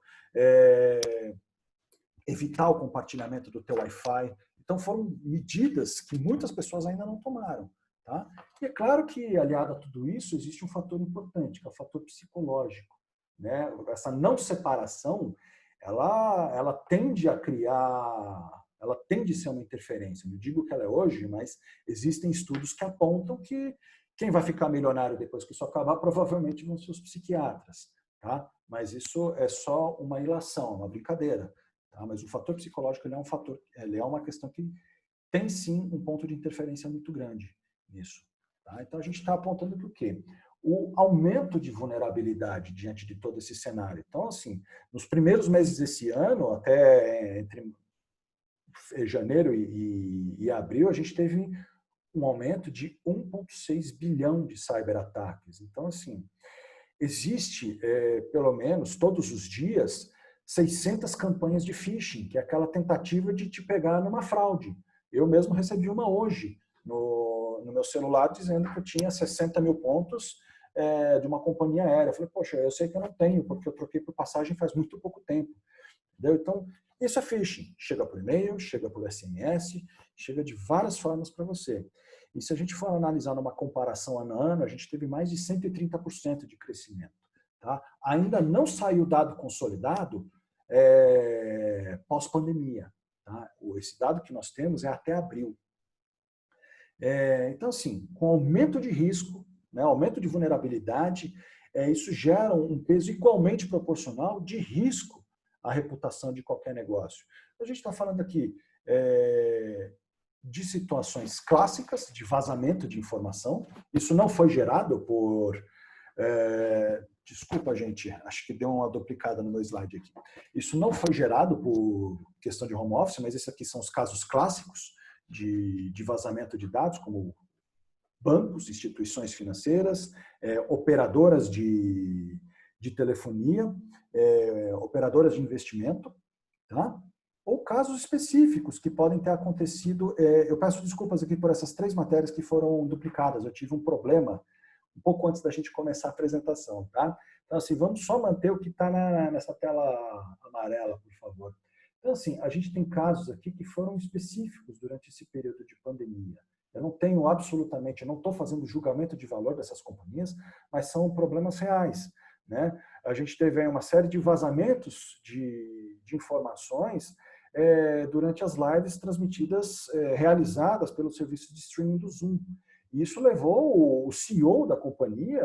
evitar o compartilhamento do teu Wi-Fi. Então, foram medidas que muitas pessoas ainda não tomaram, tá? E é claro que, aliado a tudo isso, existe um fator importante, que é o fator psicológico, né? Essa não separação, ela tende a criar ela tende a ser uma interferência. Não digo que ela é hoje, mas existem estudos que apontam que quem vai ficar milionário depois que isso acabar provavelmente vão ser os psiquiatras, tá? Mas isso é só uma ilação, uma brincadeira, tá? Mas o fator psicológico ele é um fator, ele é uma questão que tem sim um ponto de interferência muito grande nisso, tá? Então a gente está apontando para o quê? O aumento de vulnerabilidade diante de todo esse cenário. Então, assim, nos primeiros meses desse ano, até entre janeiro e abril, a gente teve um aumento de 1,6 bilhão de cyberataques. Então, assim, existe, pelo menos todos os dias, 600 campanhas de phishing, que é aquela tentativa de te pegar numa fraude. Eu mesmo recebi uma hoje no meu celular dizendo que eu tinha 60 mil pontos de uma companhia aérea. Eu falei, poxa, eu sei que eu não tenho, porque eu troquei por passagem faz muito pouco tempo. Entendeu? Então, isso é phishing. Chega por e-mail, chega por SMS, chega de várias formas para você. E se a gente for analisar numa comparação ano a ano, a gente teve mais de 130% de crescimento. Tá? Ainda não saiu dado consolidado pós-pandemia. Tá? Esse dado que nós temos é até abril. Então, assim, com aumento de risco, né, aumento de vulnerabilidade, isso gera um peso igualmente proporcional de risco à reputação de qualquer negócio. A gente está falando aqui de situações clássicas de vazamento de informação. Isso não foi gerado por... desculpa, gente, acho que deu uma duplicada no meu slide aqui. Isso não foi gerado por questão de home office, mas esses aqui são os casos clássicos de vazamento de dados, como bancos, instituições financeiras, operadoras de telefonia, operadoras de investimento, tá? Ou casos específicos que podem ter acontecido. Eu peço desculpas aqui por essas 3 matérias que foram duplicadas. Eu tive um problema um pouco antes da gente começar a apresentação, tá? Então, assim, vamos só manter o que está nessa tela amarela, por favor. Então, assim, a gente tem casos aqui que foram específicos durante esse período de pandemia. Eu não tenho absolutamente, eu não estou fazendo julgamento de valor dessas companhias, mas são problemas reais, né? A gente teve aí uma série de vazamentos de informações durante as lives transmitidas, realizadas pelo serviço de streaming do Zoom. E isso levou o CEO da companhia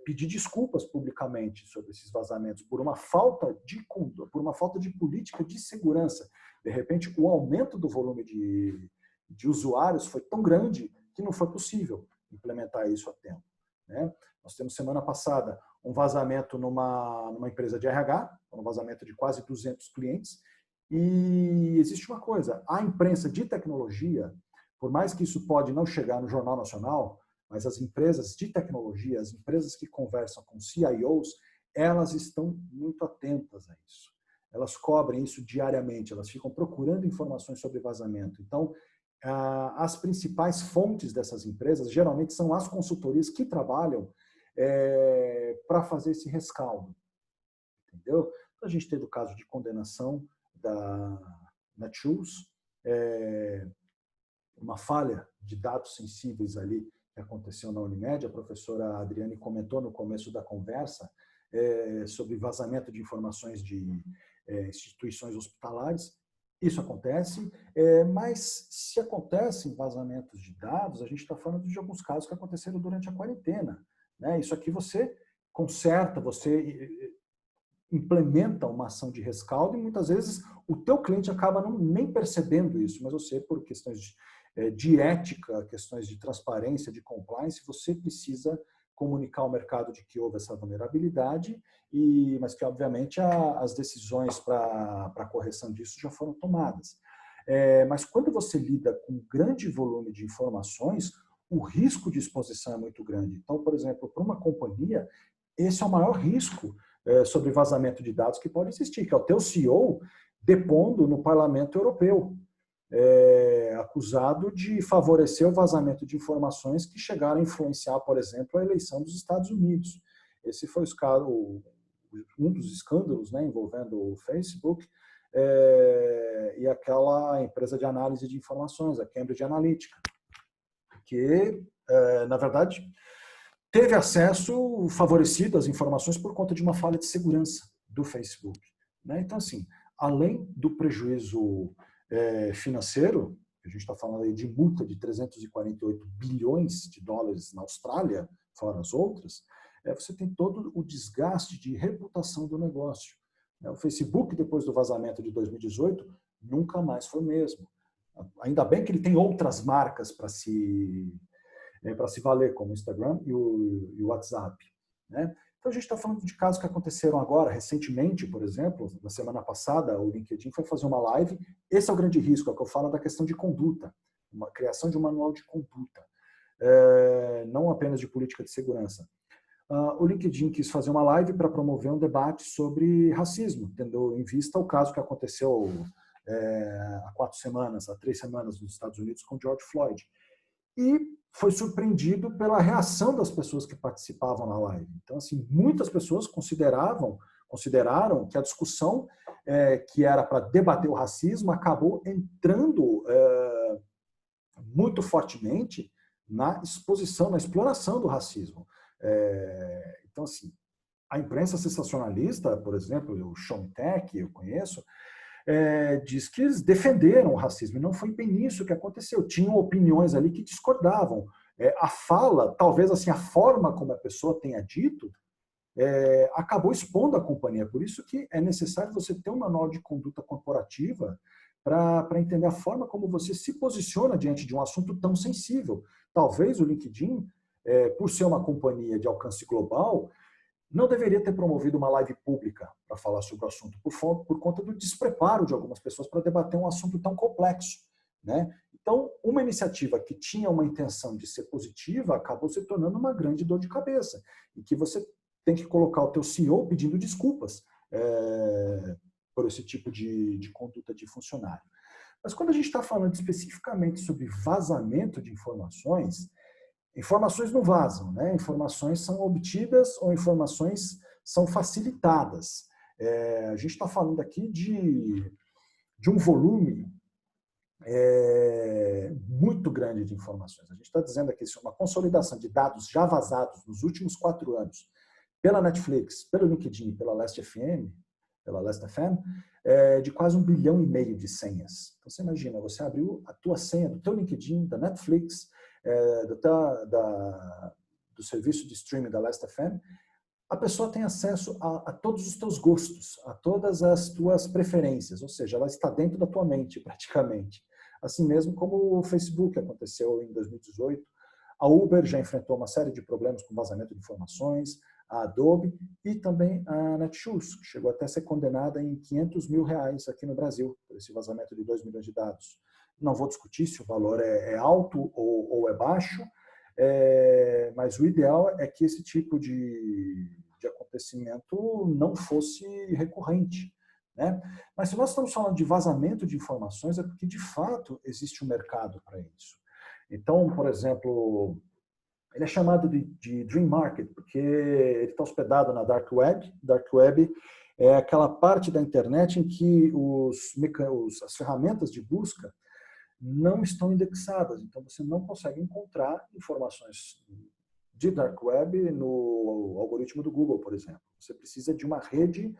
pedir desculpas publicamente sobre esses vazamentos por uma falta de política de segurança. De repente, o aumento do volume de usuários foi tão grande que não foi possível implementar isso a tempo, né? Nós temos semana passada um vazamento numa empresa de RH, um vazamento de quase 200 clientes. E existe uma coisa, a imprensa de tecnologia, por mais que isso pode não chegar no Jornal Nacional, mas as empresas de tecnologia, as empresas que conversam com CIOs, elas estão muito atentas a isso. Elas cobrem isso diariamente, elas ficam procurando informações sobre vazamento. Então, as principais fontes dessas empresas geralmente são as consultorias que trabalham para fazer esse rescaldo. Entendeu? Então, a gente teve o caso de condenação da Netshoes, uma falha de dados sensíveis ali que aconteceu na Unimed. A professora Adriane comentou no começo da conversa sobre vazamento de informações de instituições hospitalares. Isso acontece, mas se acontecem vazamentos de dados, a gente está falando de alguns casos que aconteceram durante a quarentena, né? Isso aqui você conserta, você implementa uma ação de rescaldo e muitas vezes o teu cliente acaba nem percebendo isso, mas você, por questões de ética, questões de transparência, de compliance, você precisa comunicar ao mercado de que houve essa vulnerabilidade, mas que, obviamente, as decisões para a correção disso já foram tomadas. Mas quando você lida com grande volume de informações, o risco de exposição é muito grande. Então, por exemplo, para uma companhia, esse é o maior risco sobre vazamento de dados que pode existir, que é o teu CEO depondo no Parlamento Europeu, acusado de favorecer o vazamento de informações que chegaram a influenciar, por exemplo, a eleição dos Estados Unidos. Esse foi um dos escândalos, né, envolvendo o Facebook e aquela empresa de análise de informações, a Cambridge Analytica, que, na verdade, teve acesso favorecido às informações por conta de uma falha de segurança do Facebook, né? Então, assim, além do prejuízo financeiro, a gente está falando aí de multa de 348 bilhões de dólares na Austrália, fora as outras, você tem todo o desgaste de reputação do negócio. O Facebook, depois do vazamento de 2018, nunca mais foi o mesmo. Ainda bem que ele tem outras marcas para se valer, como o Instagram e o WhatsApp, né? Então, a gente está falando de casos que aconteceram agora, recentemente, por exemplo, na semana passada, o LinkedIn foi fazer uma live. Esse é o grande risco, é o que eu falo da questão de conduta, uma criação de um manual de conduta, não apenas de política de segurança. O LinkedIn quis fazer uma live para promover um debate sobre racismo, tendo em vista o caso que aconteceu há 3 semanas nos Estados Unidos com George Floyd. E foi surpreendido pela reação das pessoas que participavam na live. Então, assim, muitas pessoas consideraram que a discussão que era para debater o racismo acabou entrando muito fortemente na exposição, na exploração do racismo. Então, assim, a imprensa sensacionalista, por exemplo, o Showtech, eu conheço, diz que eles defenderam o racismo, e não foi bem isso que aconteceu. Tinham opiniões ali que discordavam. A fala, talvez assim, a forma como a pessoa tenha dito, acabou expondo a companhia. Por isso que é necessário você ter um manual de conduta corporativa para entender a forma como você se posiciona diante de um assunto tão sensível. Talvez o LinkedIn, por ser uma companhia de alcance global, não deveria ter promovido uma live pública para falar sobre o assunto, por conta do despreparo de algumas pessoas para debater um assunto tão complexo, né? Então, uma iniciativa que tinha uma intenção de ser positiva acabou se tornando uma grande dor de cabeça, e que você tem que colocar o teu CEO pedindo desculpas por esse tipo de conduta de funcionário. Mas quando a gente está falando especificamente sobre vazamento de informações não vazam, né? Informações são obtidas ou informações são facilitadas. A gente está falando aqui de um volume muito grande de informações. A gente está dizendo aqui uma consolidação de dados já vazados nos últimos 4 anos pela Netflix, pelo LinkedIn, pela Last.fm, de quase 1,5 bilhão de senhas. Então, você imagina, você abriu a tua senha do teu LinkedIn, da Netflix, do serviço de streaming da Last.fm, a pessoa tem acesso a todos os teus gostos, a todas as tuas preferências, ou seja, ela está dentro da tua mente, praticamente. Assim mesmo como o Facebook aconteceu em 2018, a Uber já enfrentou uma série de problemas com vazamento de informações, a Adobe e também a Netshoes, que chegou até a ser condenada em R$500 mil aqui no Brasil, por esse vazamento de 2 milhões de dados. Não vou discutir se o valor é alto ou é baixo, mas o ideal é que esse tipo de acontecimento não fosse recorrente, né? Mas se nós estamos falando de vazamento de informações, é porque, de fato, existe um mercado para isso. Então, por exemplo, ele é chamado de Dream Market, porque ele está hospedado na Dark Web. Dark Web é aquela parte da internet em que as ferramentas de busca não estão indexadas. Então, você não consegue encontrar informações de Dark Web no algoritmo do Google, por exemplo. Você precisa de uma rede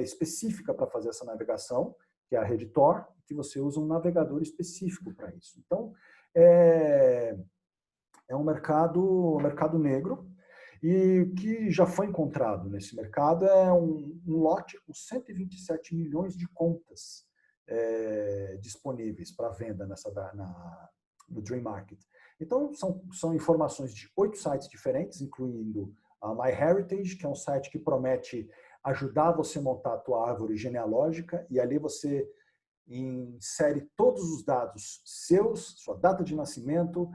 específica para fazer essa navegação, que é a rede Tor, que você usa um navegador específico para isso. Então, é um mercado negro, e o que já foi encontrado nesse mercado é um lote com 127 milhões de contas disponíveis para venda no Dream Market. Então, são informações de 8 sites diferentes, incluindo a MyHeritage, que é um site que promete ajudar você a montar a tua árvore genealógica, e ali você insere todos os dados seus, sua data de nascimento,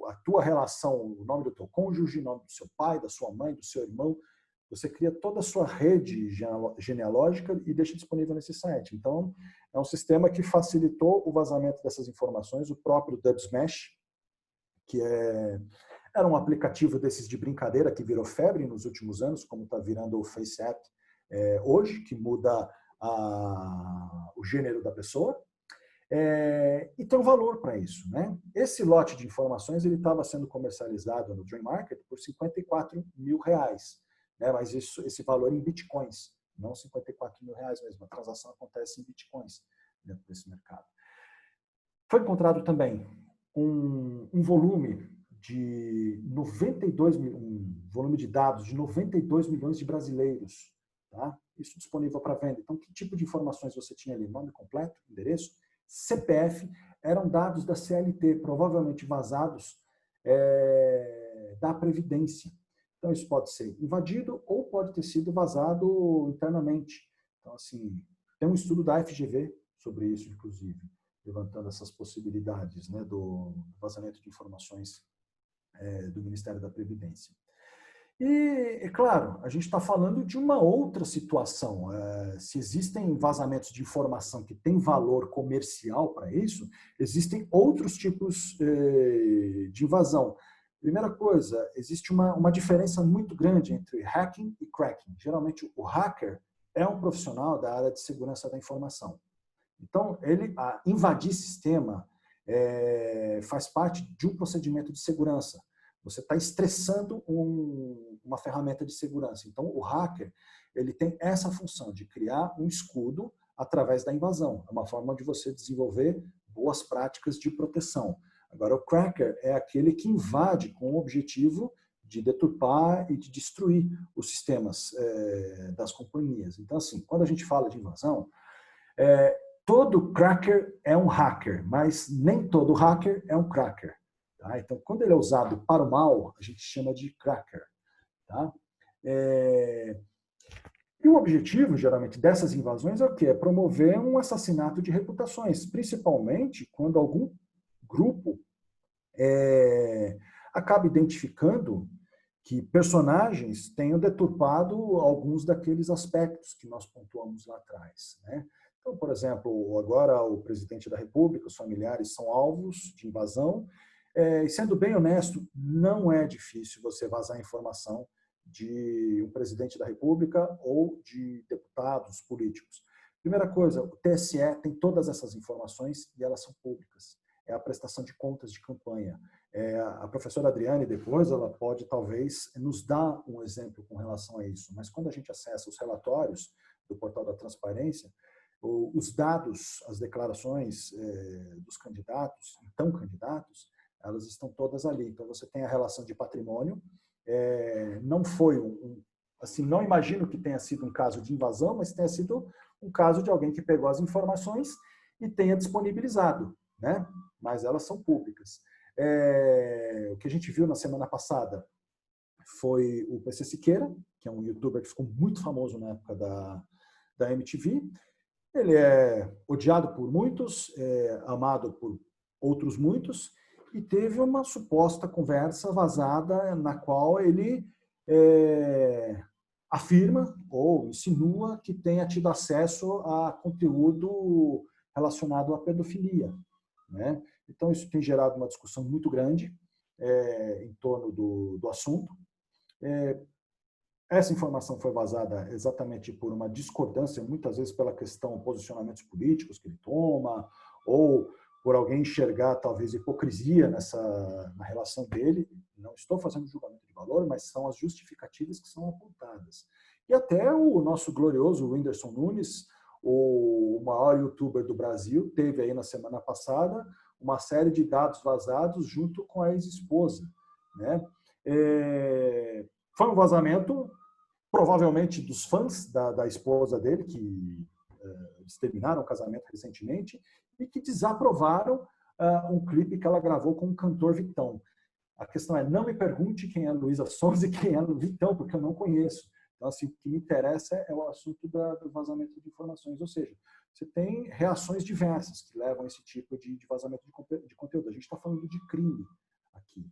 a tua relação, o nome do teu cônjuge, o nome do seu pai, da sua mãe, do seu irmão. Você cria toda a sua rede genealógica e deixa disponível nesse site. Então, é um sistema que facilitou o vazamento dessas informações. O próprio Dubsmash, que era um aplicativo desses de brincadeira que virou febre nos últimos anos, como está virando o FaceApp hoje, que muda o gênero da pessoa, e tem um valor para isso, né? Esse lote de informações ele estava sendo comercializado no Dream Market por R$54 mil, né? Mas esse valor em bitcoins, não R$54 mil mesmo. A transação acontece em bitcoins. dentro desse mercado. Foi encontrado também um volume de 92 um volume de dados de 92 milhões de brasileiros, tá? Isso disponível para venda. Então, que tipo de informações você tinha ali? Nome completo, endereço, CPF, eram dados da CLT, provavelmente vazados da Previdência. Então, isso pode ser invadido ou pode ter sido vazado internamente. Então, assim, tem um estudo da FGV sobre isso, inclusive, levantando essas possibilidades, né, do vazamento de informações do Ministério da Previdência. E, é claro, a gente está falando de uma outra situação. Se existem vazamentos de informação que têm valor comercial para isso, existem outros tipos de invasão. Primeira coisa, existe uma diferença muito grande entre hacking e cracking. Geralmente, o hacker é um profissional da área de segurança da informação. Então, invadir sistema faz parte de um procedimento de segurança. Você está estressando uma ferramenta de segurança. Então, o hacker ele tem essa função de criar um escudo através da invasão. É uma forma de você desenvolver boas práticas de proteção. Agora, o cracker é aquele que invade com o objetivo de deturpar e de destruir os sistemas das companhias. Então, assim, quando a gente fala de invasão, todo cracker é um hacker, mas nem todo hacker é um cracker. Tá? Então, quando ele é usado para o mal, a gente chama de cracker. Tá? E o objetivo, geralmente, dessas invasões é o quê? É promover um assassinato de reputações, principalmente quando algum grupo acaba identificando que personagens tenham deturpado alguns daqueles aspectos que nós pontuamos lá atrás, né? Então, por exemplo, agora o presidente da República, os familiares são alvos de invasão, e sendo bem honesto, não é difícil você vazar informação de um presidente da República ou de deputados políticos. Primeira coisa, o TSE tem todas essas informações e elas são públicas. É a prestação de contas de campanha. A professora Adriane, depois, ela pode, talvez, nos dar um exemplo com relação a isso. Mas quando a gente acessa os relatórios do Portal da Transparência, os dados, as declarações dos candidatos, então candidatos, elas estão todas ali. Então, você tem a relação de patrimônio. Não foi assim, não imagino que tenha sido um caso de invasão, mas tenha sido um caso de alguém que pegou as informações e tenha disponibilizado, né? Mas elas são públicas. O que a gente viu na semana passada foi o PC Siqueira, que é um youtuber que ficou muito famoso na época da MTV. Ele é odiado por muitos, amado por outros muitos, e teve uma suposta conversa vazada na qual ele afirma ou insinua que tenha tido acesso a conteúdo relacionado à pedofilia, né? Então, isso tem gerado uma discussão muito grande em torno do assunto. Essa informação foi vazada exatamente por uma discordância, muitas vezes pela questão posicionamentos políticos que ele toma, ou por alguém enxergar, talvez, hipocrisia na relação dele. Não estou fazendo julgamento de valor, mas são as justificativas que são apontadas. E até o nosso glorioso Whindersson Nunes, o maior youtuber do Brasil, teve aí na semana passada uma série de dados vazados junto com a ex-esposa, né? Foi um vazamento, provavelmente, dos fãs da esposa dele, que eles terminaram o casamento recentemente, e que desaprovaram um clipe que ela gravou com o cantor Vitão. A questão é, não me pergunte quem é Luísa Sonza e quem é Vitão, porque eu não conheço. Então, assim, o que me interessa é o assunto do vazamento de informações. Ou seja, você tem reações diversas que levam a esse tipo de vazamento de conteúdo. A gente está falando de crime aqui.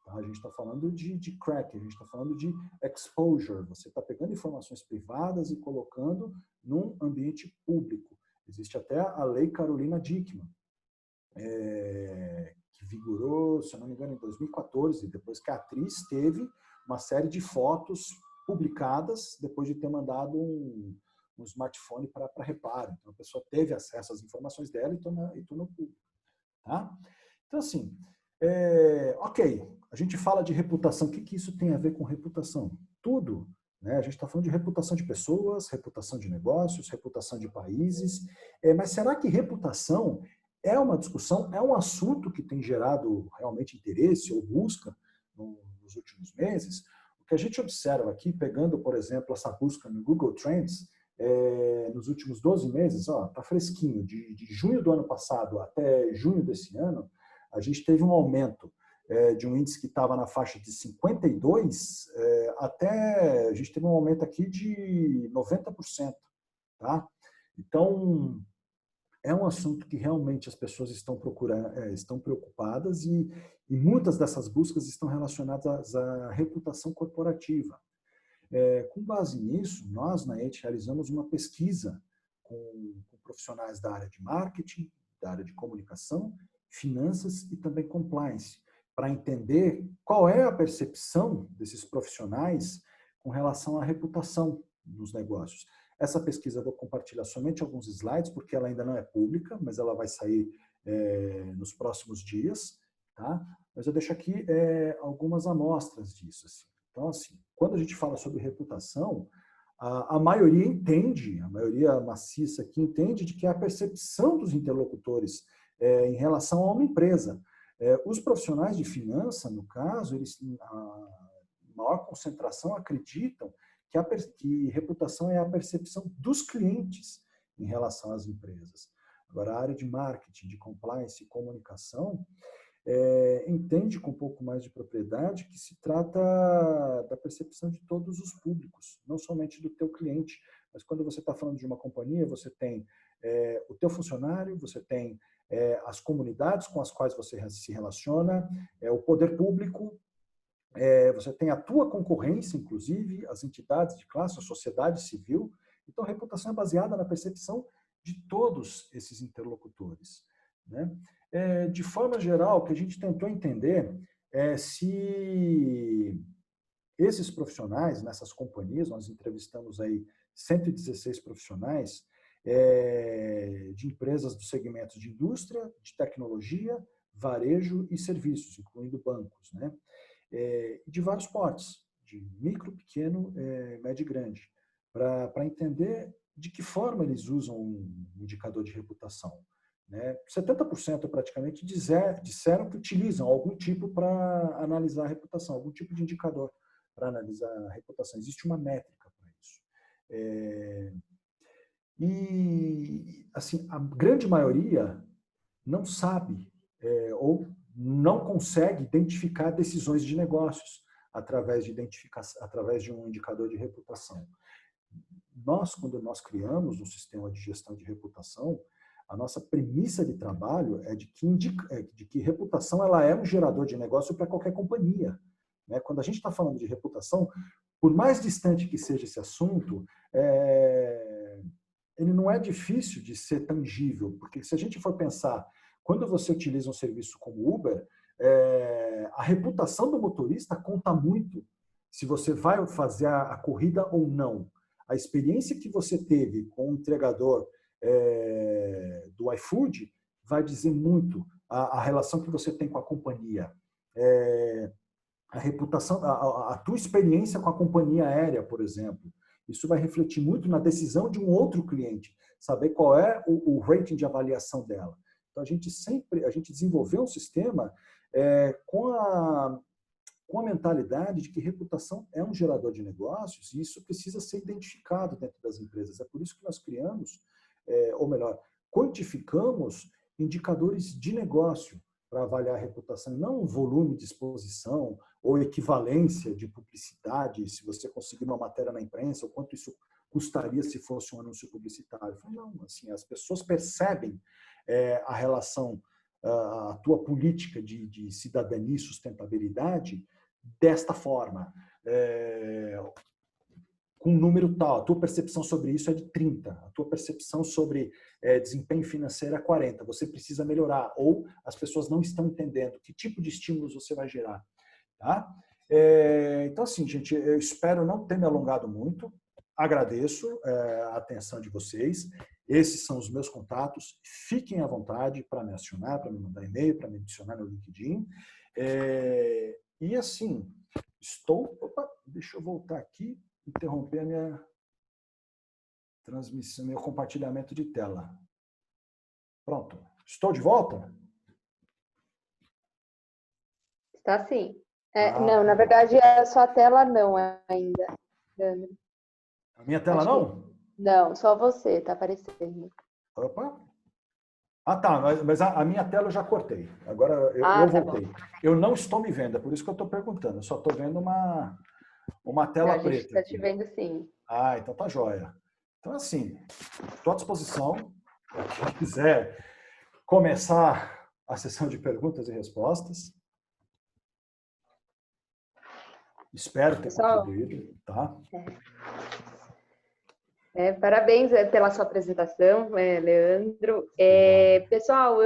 Tá? A gente está falando de crack, a gente está falando de exposure. Você está pegando informações privadas e colocando num ambiente público. Existe até a Lei Carolina Dickmann, que vigorou, se eu não me engano, em 2014, depois que a atriz teve uma série de fotos publicadas depois de ter mandado um smartphone para reparo. Então, a pessoa teve acesso às informações dela e tornou público. Tá? Então, assim, ok, a gente fala de reputação. O que isso tem a ver com reputação? Tudo. Né? A gente está falando de reputação de pessoas, reputação de negócios, reputação de países, Mas será que reputação é uma discussão, é um assunto que tem gerado realmente interesse ou busca nos últimos meses? O que a gente observa aqui, pegando, por exemplo, essa busca no Google Trends, nos últimos 12 meses, está fresquinho, de junho do ano passado até junho desse ano, a gente teve um aumento de um índice que estava na faixa de 52, até a gente teve um aumento aqui de 90%. Tá? Então, é um assunto que realmente as pessoas estão procurando, estão preocupadas e muitas dessas buscas estão relacionadas à reputação corporativa. Com base nisso, nós na ET realizamos uma pesquisa com profissionais da área de marketing, da área de comunicação, finanças e também compliance, para entender qual é a percepção desses profissionais com relação à reputação dos negócios. Essa pesquisa eu vou compartilhar somente alguns slides, porque ela ainda não é pública, mas ela vai sair nos próximos dias. Tá? Mas eu deixo aqui algumas amostras disso. Assim. Então, assim, quando a gente fala sobre reputação, a maioria entende, a maioria maciça aqui entende de que é a percepção dos interlocutores em relação a uma empresa. Os profissionais de finança, no caso, eles, a maior concentração acreditam que reputação é a percepção dos clientes em relação às empresas. Agora, a área de marketing, de compliance e comunicação entende com um pouco mais de propriedade que se trata da percepção de todos os públicos, não somente do teu cliente, mas quando você está falando de uma companhia, você tem o teu funcionário, você tem as comunidades com as quais você se relaciona, o poder público, você tem a tua concorrência, inclusive, as entidades de classe, a sociedade civil. Então, a reputação é baseada na percepção de todos esses interlocutores. Né? De forma geral, o que a gente tentou entender é se esses profissionais, nessas companhias, nós entrevistamos aí 116 profissionais de empresas dos segmentos de indústria, de tecnologia, varejo e serviços, incluindo bancos, né? De vários portes, de micro, pequeno, médio e grande, para entender de que forma eles usam um indicador de reputação. Né? 70% praticamente disseram que utilizam algum tipo para analisar a reputação, algum tipo de indicador para analisar a reputação. Existe uma métrica para isso. E, assim, a grande maioria não sabe ou não consegue identificar decisões de negócios através de um indicador de reputação. Quando nós criamos um sistema de gestão de reputação, a nossa premissa de trabalho é de que reputação ela é um gerador de negócio para qualquer companhia. Né? Quando a gente está falando de reputação, por mais distante que seja esse assunto, ele não é difícil de ser tangível, porque se a gente for pensar, quando você utiliza um serviço como Uber, a reputação do motorista conta muito se você vai fazer a corrida ou não. A experiência que você teve com o entregador do iFood vai dizer muito a relação que você tem com a companhia. A reputação, a tua experiência com a companhia aérea, por exemplo. Isso vai refletir muito na decisão de um outro cliente, saber qual é o rating de avaliação dela. Então, a gente desenvolveu um sistema com a mentalidade de que reputação é um gerador de negócios e isso precisa ser identificado dentro das empresas. É por isso que nós criamos, ou melhor, quantificamos indicadores de negócio para avaliar a reputação, não o volume de exposição ou equivalência de publicidade, se você conseguir uma matéria na imprensa, ou quanto isso custaria se fosse um anúncio publicitário. Não, assim, as pessoas percebem a relação, a tua política de cidadania e sustentabilidade desta forma. Com um número tal, a tua percepção sobre isso é de 30, a tua percepção sobre desempenho financeiro é 40, você precisa melhorar, ou as pessoas não estão entendendo que tipo de estímulos você vai gerar. Tá? Então, assim, gente, eu espero não ter me alongado muito, agradeço a atenção de vocês, esses são os meus contatos, fiquem à vontade para me acionar, para me mandar e-mail, para me adicionar no LinkedIn, e assim, deixa eu voltar aqui, interromper a minha transmissão, meu compartilhamento de tela. Pronto. Estou de volta? Está sim. Não, na verdade, a sua tela não ainda, Leandro. A minha tela não? Não, só você está aparecendo. Opa. Ah, tá. Mas a minha tela eu já cortei. Agora eu Tá voltei. bom. Eu não estou me vendo, é por isso que eu estou perguntando. Eu só estou vendo uma tela A gente preta. está te Aqui. vendo sim. Ah, então tá joia. Então, assim, estou à disposição para quem quiser começar a sessão de perguntas e respostas. Espero ter Pessoal, contribuído, tá? Parabéns pela sua apresentação, Leandro. Pessoal,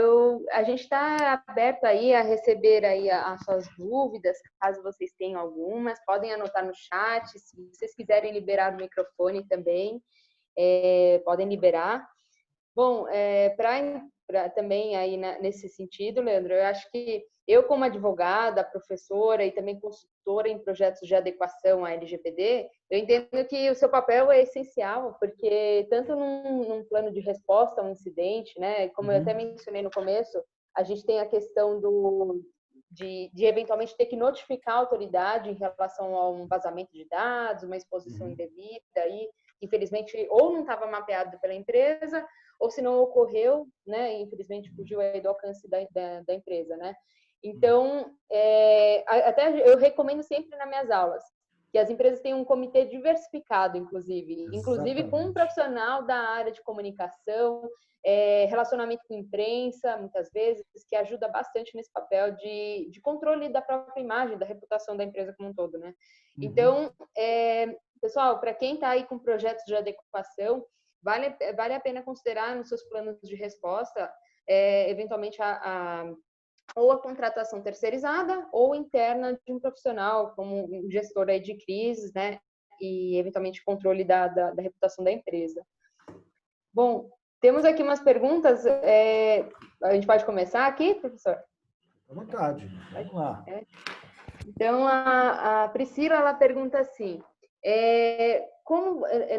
a gente está aberto aí a receber aí as suas dúvidas, caso vocês tenham algumas, podem anotar no chat. Se vocês quiserem liberar o microfone também, podem liberar. Bom, para também aí nesse sentido, Leandro, eu acho que eu, como advogada, professora e também consultora em projetos de adequação à LGPD, eu entendo que o seu papel é essencial, porque tanto num plano de resposta a um incidente, né, como eu até mencionei no começo, a gente tem a questão de eventualmente ter que notificar a autoridade em relação a um vazamento de dados, uma exposição indevida, aí, infelizmente, ou não estava mapeado pela empresa, ou se não ocorreu, né, infelizmente fugiu aí do alcance da empresa, né? Então, até eu recomendo sempre nas minhas aulas que as empresas tenham um comitê diversificado, inclusive com um profissional da área de comunicação, relacionamento com imprensa, muitas vezes, que ajuda bastante nesse papel de controle da própria imagem, da reputação da empresa como um todo, né? Então, pessoal, para quem está aí com projetos de adequação, vale a pena considerar nos seus planos de resposta, eventualmente, ou a contratação terceirizada ou interna de um profissional, como um gestor aí de crises, né? E, eventualmente, controle da reputação da empresa. Bom, temos aqui umas perguntas. A gente pode começar aqui, professor? À vontade. Vamos lá. Então, a Priscila, ela pergunta assim,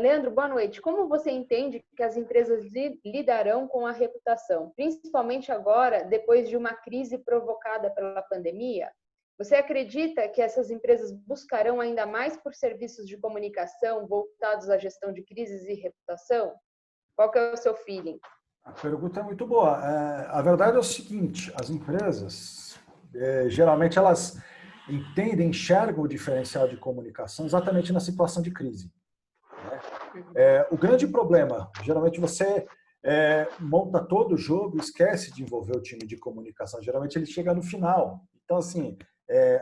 Leandro, boa noite. Como você entende que as empresas lidarão com a reputação, principalmente agora, depois de uma crise provocada pela pandemia? Você acredita que essas empresas buscarão ainda mais por serviços de comunicação voltados à gestão de crises e reputação? Qual que é o seu feeling? A pergunta é muito boa. A verdade é o seguinte, as empresas, geralmente, elas entendem, enxergam o diferencial de comunicação exatamente na situação de crise. O grande problema, geralmente você monta todo o jogo e esquece de envolver o time de comunicação. Geralmente ele chega no final. Então, assim,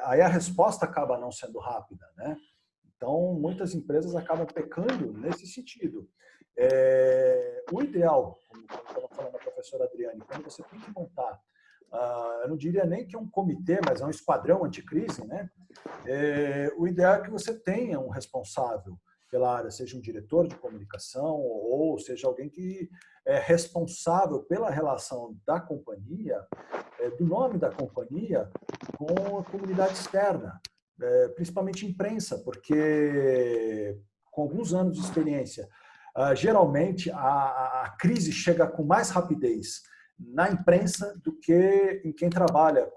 aí a resposta acaba não sendo rápida, né? Então, muitas empresas acabam pecando nesse sentido. O ideal, como estava falando a professora Adriane, quando você tem que montar, eu não diria nem que é um comitê, mas é um esquadrão anticrise, né? O ideal é que você tenha um responsável pela área, seja um diretor de comunicação ou seja alguém que é responsável pela relação da companhia, do nome da companhia com a comunidade externa, principalmente imprensa, porque com alguns anos de experiência, geralmente a crise chega com mais rapidez na imprensa do que em quem trabalha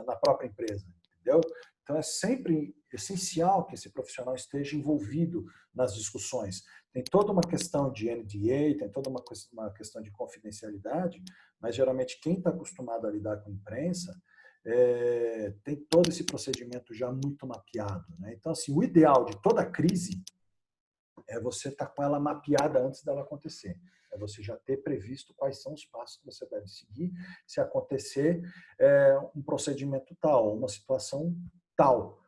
na própria empresa, entendeu? Então, é sempre essencial que esse profissional esteja envolvido nas discussões. Tem toda uma questão de NDA, tem toda uma questão de confidencialidade, mas, geralmente, quem está acostumado a lidar com a imprensa tem todo esse procedimento já muito mapeado, né? Então, assim, o ideal de toda crise é você estar com ela mapeada antes dela acontecer. É você já ter previsto quais são os passos que você deve seguir se acontecer um procedimento tal, uma situação tal.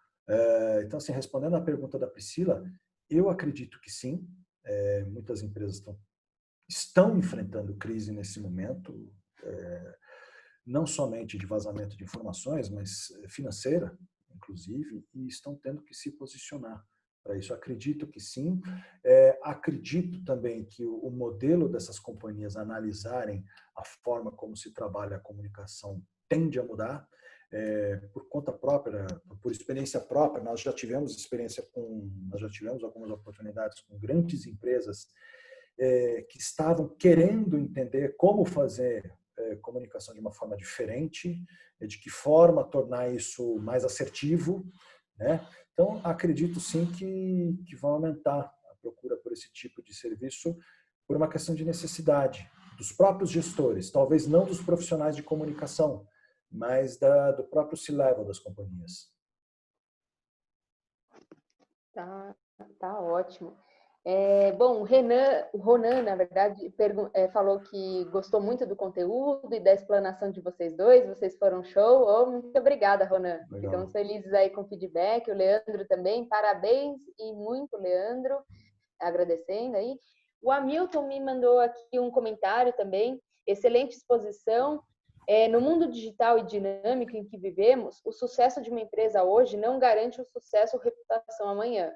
Então, assim, respondendo à pergunta da Priscila, eu acredito que sim. Muitas empresas estão enfrentando crise nesse momento, não somente de vazamento de informações, mas financeira, inclusive, e estão tendo que se posicionar para isso. Acredito que sim. Acredito também que o modelo dessas companhias analisarem a forma como se trabalha a comunicação tende a mudar. Por conta própria, por experiência própria, nós já tivemos algumas oportunidades com grandes empresas que estavam querendo entender como fazer comunicação de uma forma diferente, de que forma tornar isso mais assertivo, né? Então, acredito sim que vai aumentar a procura por esse tipo de serviço por uma questão de necessidade dos próprios gestores, talvez não dos profissionais de comunicação, mas do próprio C-level das companhias. Tá ótimo. Bom, o Ronan, na verdade, falou que gostou muito do conteúdo e da explanação de vocês dois, vocês foram show. Oh, muito obrigada, Ronan. Legal. Ficamos felizes aí com o feedback. O Leandro também, parabéns e muito, Leandro, agradecendo aí. O Hamilton me mandou aqui um comentário também, excelente exposição. No mundo digital e dinâmico em que vivemos, o sucesso de uma empresa hoje não garante o sucesso ou reputação amanhã.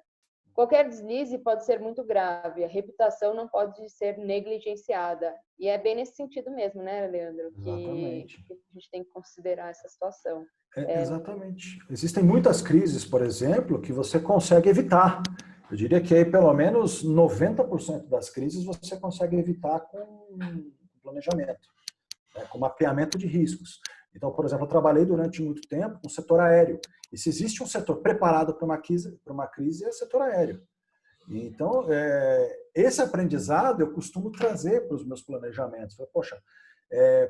Qualquer deslize pode ser muito grave, a reputação não pode ser negligenciada. E é bem nesse sentido mesmo, né, Leandro? Exatamente. Que a gente tem que considerar essa situação. Exatamente. Existem muitas crises, por exemplo, que você consegue evitar. Eu diria que aí pelo menos 90% das crises você consegue evitar com planejamento, né, com mapeamento de riscos. Então, por exemplo, eu trabalhei durante muito tempo no setor aéreo. E se existe um setor preparado para uma crise, é o setor aéreo. Então, esse aprendizado eu costumo trazer para os meus planejamentos. Poxa,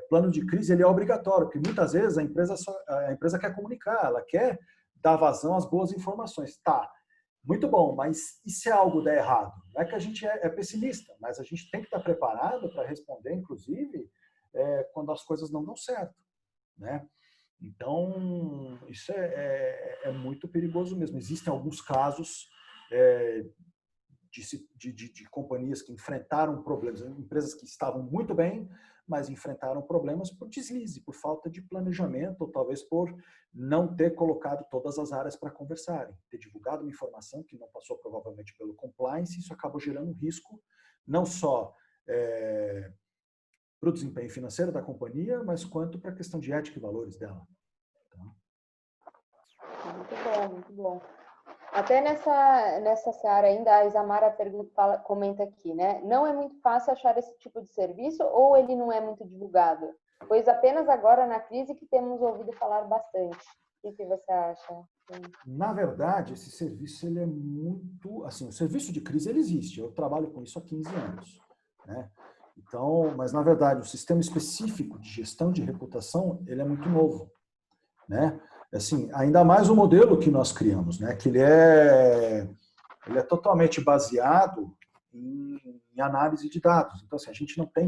plano de crise ele é obrigatório, porque muitas vezes a empresa quer comunicar, ela quer dar vazão às boas informações. Tá, muito bom, mas e se algo der errado? Não é que a gente é pessimista, mas a gente tem que estar preparado para responder, inclusive, quando as coisas não dão certo, né? Então, isso é muito perigoso mesmo. Existem alguns casos de companhias que enfrentaram problemas, empresas que estavam muito bem, mas enfrentaram problemas por deslize, por falta de planejamento, ou talvez por não ter colocado todas as áreas para conversarem, ter divulgado uma informação que não passou provavelmente pelo compliance, isso acabou gerando um risco, não só para o desempenho financeiro da companhia, mas quanto para a questão de ética e valores dela. Muito bom, muito bom. Até nessa seara ainda, a Isamara comenta aqui, né? Não é muito fácil achar esse tipo de serviço ou ele não é muito divulgado? Pois apenas agora na crise que temos ouvido falar bastante. O que você acha? Na verdade, esse serviço ele é muito... Assim, o serviço de crise ele existe. Eu trabalho com isso há 15 anos, né? Então, mas na verdade, o sistema específico de gestão de reputação ele é muito novo, né? Assim, ainda mais o modelo que nós criamos, né? Que ele é totalmente baseado em análise de dados. Então, assim, a gente não tem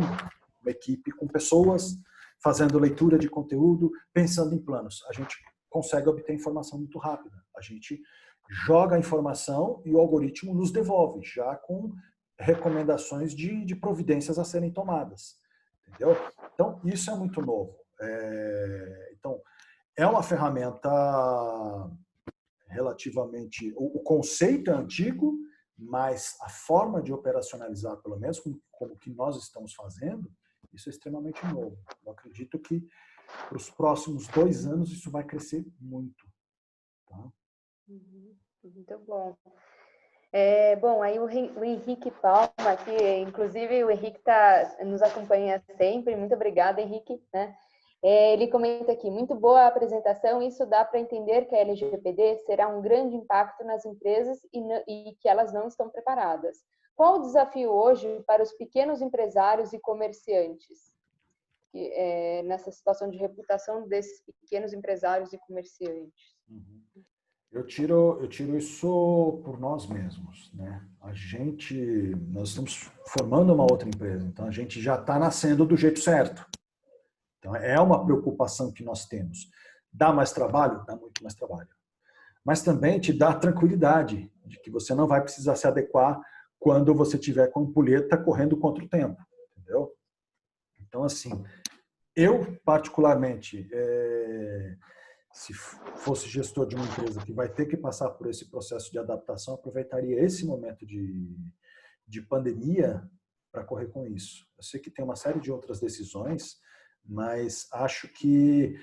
uma equipe com pessoas fazendo leitura de conteúdo, pensando em planos. A gente consegue obter informação muito rápida. A gente joga a informação e o algoritmo nos devolve, já com recomendações de providências a serem tomadas. Entendeu? Então, isso é muito novo. Então, é uma ferramenta relativamente... O conceito é antigo, mas a forma de operacionalizar, pelo menos como que nós estamos fazendo, isso é extremamente novo. Eu acredito que para os próximos 2 anos isso vai crescer muito. Tá? Muito bom. Bom, aí o Henrique Palma aqui, inclusive o Henrique nos acompanha sempre. Muito obrigada, Henrique, né? Ele comenta aqui, muito boa a apresentação, isso dá para entender que a LGPD será um grande impacto nas empresas e que elas não estão preparadas. Qual o desafio hoje para os pequenos empresários e comerciantes? Nessa situação de reputação desses pequenos empresários e comerciantes. Eu tiro isso por nós mesmos, né? Nós estamos formando uma outra empresa, então a gente já está nascendo do jeito certo. Então é uma preocupação que nós temos. Dá mais trabalho? Dá muito mais trabalho. Mas também te dá tranquilidade de que você não vai precisar se adequar quando você tiver com a ampulheta correndo contra o tempo, entendeu? Então, assim, eu particularmente, se fosse gestor de uma empresa que vai ter que passar por esse processo de adaptação, aproveitaria esse momento de pandemia para correr com isso. Eu sei que tem uma série de outras decisões, mas acho que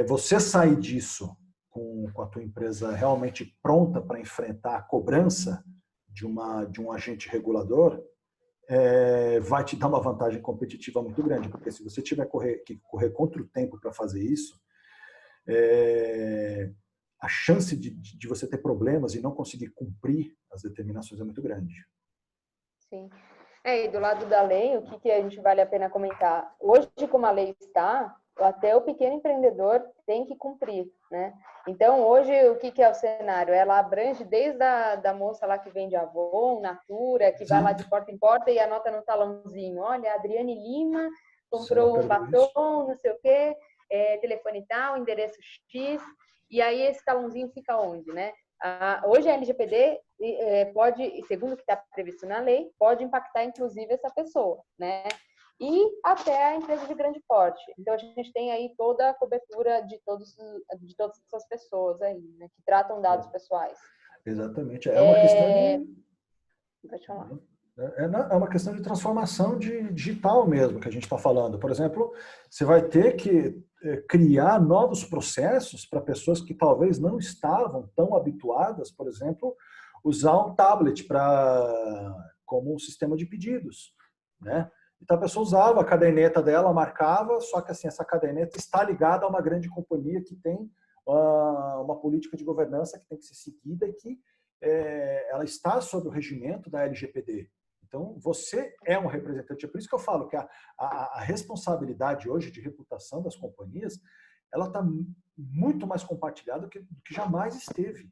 você sair disso com a tua empresa realmente pronta para enfrentar a cobrança de um agente regulador vai te dar uma vantagem competitiva muito grande, porque se você tiver que correr contra o tempo para fazer isso, a chance de você ter problemas e não conseguir cumprir as determinações é muito grande. Sim. E do lado da lei, o que a gente vale a pena comentar? Hoje, como a lei está, até o pequeno empreendedor tem que cumprir, né? Então, hoje, o que é o cenário? Ela abrange desde a moça lá que vende Avon, Natura, que vai lá de porta em porta e anota no talãozinho, olha, a Adriane Lima comprou um batom, não sei o quê, telefone tal, endereço X, e aí esse talãozinho fica onde, né? Hoje a LGPD pode, segundo o que está previsto na lei, pode impactar inclusive essa pessoa, né? E até a empresa de grande porte. Então a gente tem aí toda a cobertura de todas essas pessoas aí, né, que tratam dados pessoais. Exatamente. É uma questão de... Pode falar. É uma questão de transformação digital mesmo que a gente está falando. Por exemplo, você vai ter que criar novos processos para pessoas que talvez não estavam tão habituadas, por exemplo, usar um tablet como um sistema de pedidos, né? Então a pessoa usava a caderneta dela, marcava, só que assim, essa caderneta está ligada a uma grande companhia que tem uma política de governança que tem que ser seguida e que ela está sob o regimento da LGPD. Então, você é um representante. É por isso que eu falo que a responsabilidade hoje de reputação das companhias, ela está muito mais compartilhada do que jamais esteve,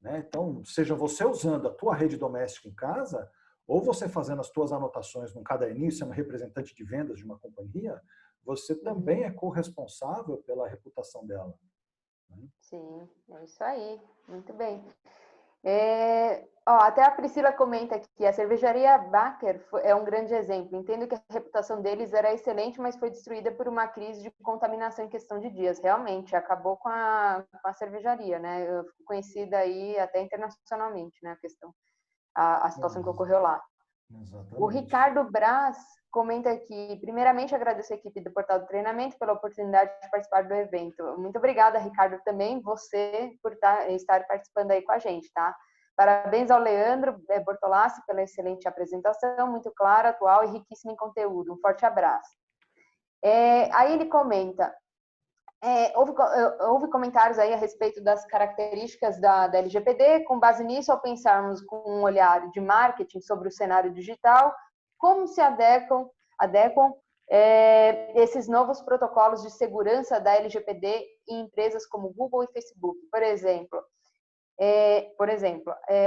né? Então, seja você usando a tua rede doméstica em casa, ou você fazendo as tuas anotações num caderninho, sendo representante de vendas de uma companhia, você também é corresponsável pela reputação dela. Né? Sim, é isso aí. Muito bem. Até a Priscila comenta aqui que a cervejaria Baker é um grande exemplo. Entendo que a reputação deles era excelente, mas foi destruída por uma crise de contaminação em questão de dias. Realmente, acabou com a cervejaria, né? Eu fico conhecida aí até internacionalmente, né? A situação que ocorreu lá. Exatamente. O Ricardo Braz comenta aqui, primeiramente agradeço a equipe do Portal do Treinamento pela oportunidade de participar do evento. Muito obrigada, Ricardo, também você por estar participando aí com a gente, tá? Parabéns ao Leandro Bortolassi pela excelente apresentação, muito clara, atual e riquíssima em conteúdo. Um forte abraço. Aí ele comenta, houve comentários aí a respeito das características da LGPD. Com base nisso, ao pensarmos com um olhar de marketing sobre o cenário digital, como se adequam esses novos protocolos de segurança da LGPD em empresas como Google e Facebook, por exemplo,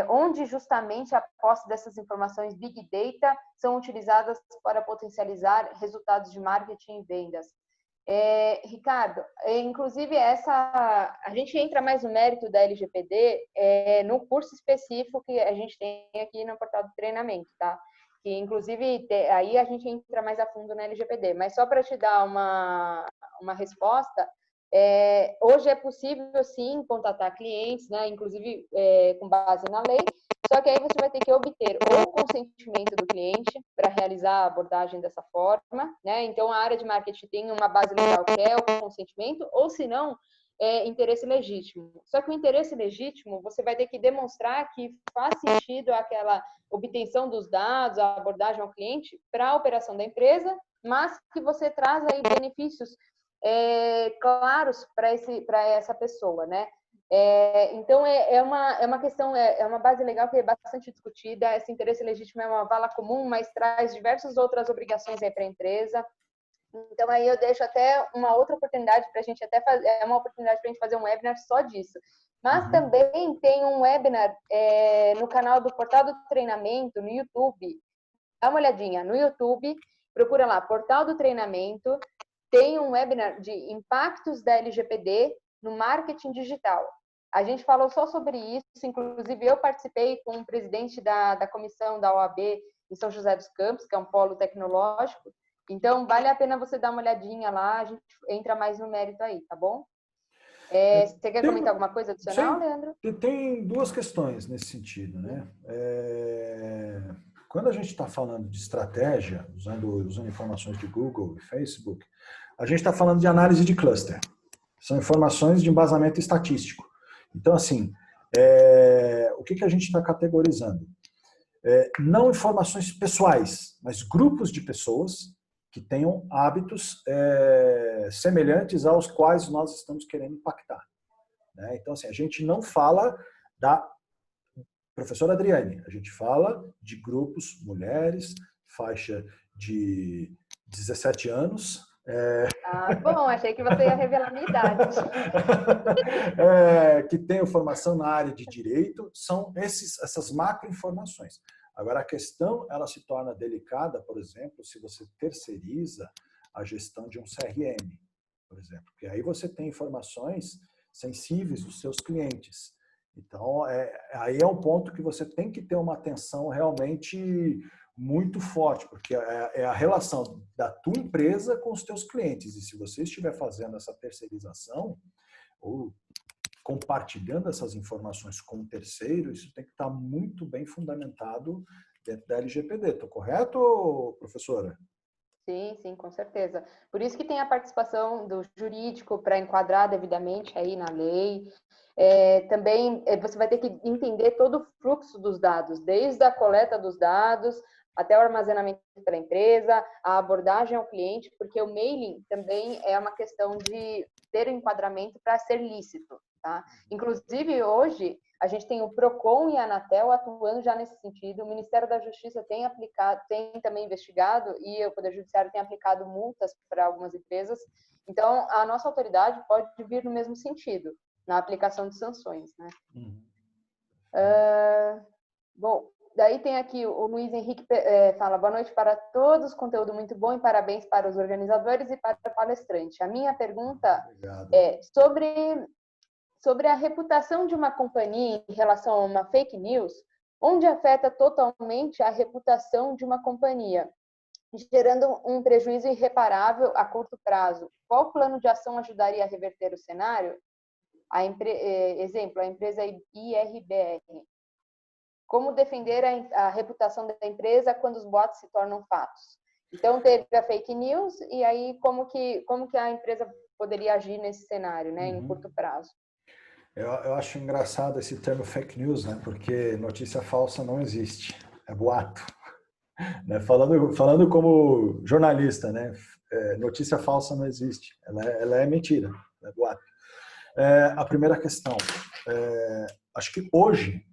onde justamente a posse dessas informações Big Data são utilizadas para potencializar resultados de marketing e vendas. Ricardo, inclusive a gente entra mais no mérito da LGPD no curso específico que a gente tem aqui no Portal do Treinamento, tá? Que inclusive aí a gente entra mais a fundo na LGPD, mas só para te dar uma resposta, hoje é possível sim contatar clientes, né? Inclusive com base na lei, só que aí você vai ter que obter o consentimento do cliente para realizar a abordagem dessa forma, né? Então a área de marketing tem uma base legal que é o consentimento, ou se não, interesse legítimo. Só que o interesse legítimo, você vai ter que demonstrar que faz sentido aquela obtenção dos dados, a abordagem ao cliente para a operação da empresa, mas que você traz aí benefícios claros para essa pessoa, né? Então, é uma questão, é uma base legal que é bastante discutida. Esse interesse legítimo é uma vala comum, mas traz diversas outras obrigações aí para a empresa. Então, aí eu deixo até uma outra oportunidade para a gente até fazer, uma oportunidade para a gente fazer um webinar só disso. Mas também tem um webinar no canal do Portal do Treinamento, no YouTube. Dá uma olhadinha no YouTube, procura lá, Portal do Treinamento. Tem um webinar de impactos da LGPD no marketing digital. A gente falou só sobre isso, inclusive eu participei com o presidente da comissão da OAB em São José dos Campos, que é um polo tecnológico. Então, vale a pena você dar uma olhadinha lá, a gente entra mais no mérito aí, tá bom? Você quer comentar alguma coisa adicional, sim, Leandro? Tem duas questões nesse sentido, né? Quando a gente está falando de estratégia, usando informações de Google e Facebook, a gente está falando de análise de cluster. São informações de embasamento estatístico. Então, assim, o que a gente está categorizando? não informações pessoais, mas grupos de pessoas que tenham hábitos semelhantes aos quais nós estamos querendo impactar. Né? Então, assim, a gente não fala da professora Adriane, a gente fala de grupos, mulheres, faixa de 17 anos. Bom, achei que você ia revelar a minha idade. Que tenham formação na área de direito, são essas macroinformações. Agora, a questão ela se torna delicada, por exemplo, se você terceiriza a gestão de um CRM, por exemplo, porque aí você tem informações sensíveis dos seus clientes. Então, aí é um ponto que você tem que ter uma atenção realmente muito forte, porque é a relação da tua empresa com os teus clientes. E se você estiver fazendo essa terceirização ou compartilhando essas informações com um terceiro, isso tem que estar muito bem fundamentado dentro da LGPD. Estou correto, professora? Sim, sim, com certeza. Por isso que tem a participação do jurídico para enquadrar devidamente aí na lei. Também você vai ter que entender todo o fluxo dos dados, desde a coleta dos dados até o armazenamento para a empresa, a abordagem ao cliente, porque o mailing também é uma questão de ter enquadramento para ser lícito. Tá? Inclusive, hoje, a gente tem o PROCON e a Anatel atuando já nesse sentido. O Ministério da Justiça tem também investigado e o Poder Judiciário tem aplicado multas para algumas empresas. Então, a nossa autoridade pode vir no mesmo sentido, na aplicação de sanções. Né? Bom, daí tem aqui o Luiz Henrique fala: boa noite para todos, conteúdo muito bom e parabéns para os organizadores e para o palestrante. A minha pergunta é sobre a reputação de uma companhia em relação a uma fake news, onde afeta totalmente a reputação de uma companhia, gerando um prejuízo irreparável a curto prazo. Qual plano de ação ajudaria a reverter o cenário? Exemplo, a empresa IRBR. Como defender a reputação da empresa quando os boatos se tornam fatos? Então, teve a fake news, e aí como que a empresa poderia agir nesse cenário, né, em curto prazo? Eu acho engraçado esse termo fake news, né? Porque notícia falsa não existe, é boato. Né? Falando como jornalista, né? Notícia falsa não existe, ela é mentira, é boato. A primeira questão, acho que hoje,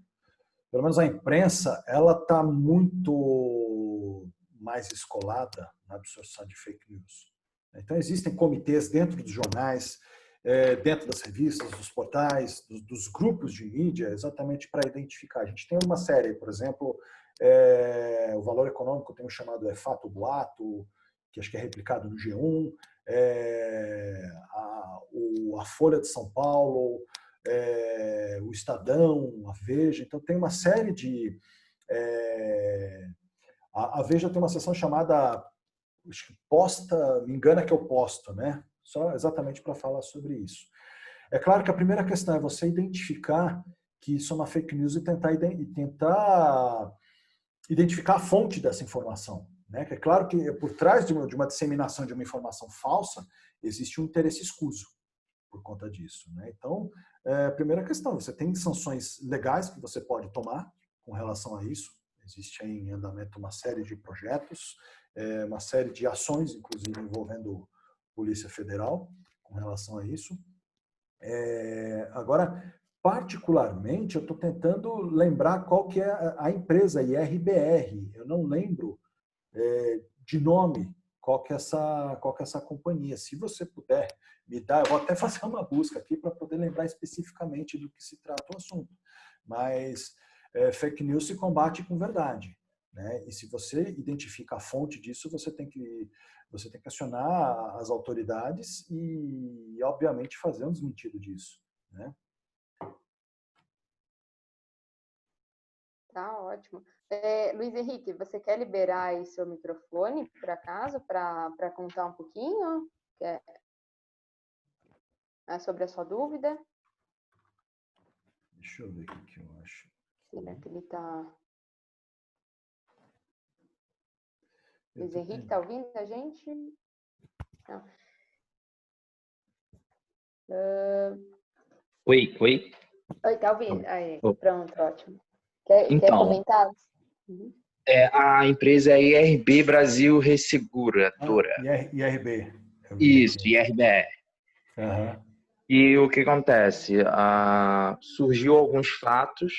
pelo menos a imprensa, ela está muito mais escolada na absorção de fake news. Então, existem comitês dentro dos jornais, dentro das revistas, dos portais, dos grupos de mídia, exatamente para identificar. A gente tem uma série, por exemplo, o Valor Econômico tem um chamado Fato Boato, que acho que é replicado no G1, a Folha de São Paulo, o Estadão, a Veja. Então, tem uma série de... A Veja tem uma seção chamada, acho que posta, me engana que eu posto, né? Só exatamente para falar sobre isso. É claro que a primeira questão é você identificar que isso é uma fake news e tentar identificar a fonte dessa informação. Né? Que é claro que por trás de uma disseminação de uma informação falsa existe um interesse escuso por conta disso. Né? Então, a primeira questão, você tem sanções legais que você pode tomar com relação a isso. Existe em andamento uma série de projetos, uma série de ações, inclusive envolvendo Polícia Federal, com relação a isso. Agora, particularmente, eu estou tentando lembrar qual que é a empresa, IRBR. Eu não lembro de nome qual que é essa companhia. Se você puder me dar, eu vou até fazer uma busca aqui para poder lembrar especificamente do que se trata o assunto. Mas fake news se combate com verdade. Né? E se você identifica a fonte disso, você tem que acionar as autoridades e, obviamente, fazer um desmentido disso. Né? Tá ótimo. Luiz Henrique, você quer liberar aí seu microfone, por acaso, para contar um pouquinho sobre a sua dúvida? Deixa eu ver o que eu acho. Será que ele está... Luiz Henrique, está ouvindo a gente? Não. Oi. Oi, tá ouvindo? Aí, Oh. pronto, ótimo. Quer Então, comentar? A empresa é IRB Brasil Resseguradora. IRB. Isso, IRBR. Uhum. E o que acontece? Surgiu alguns fatos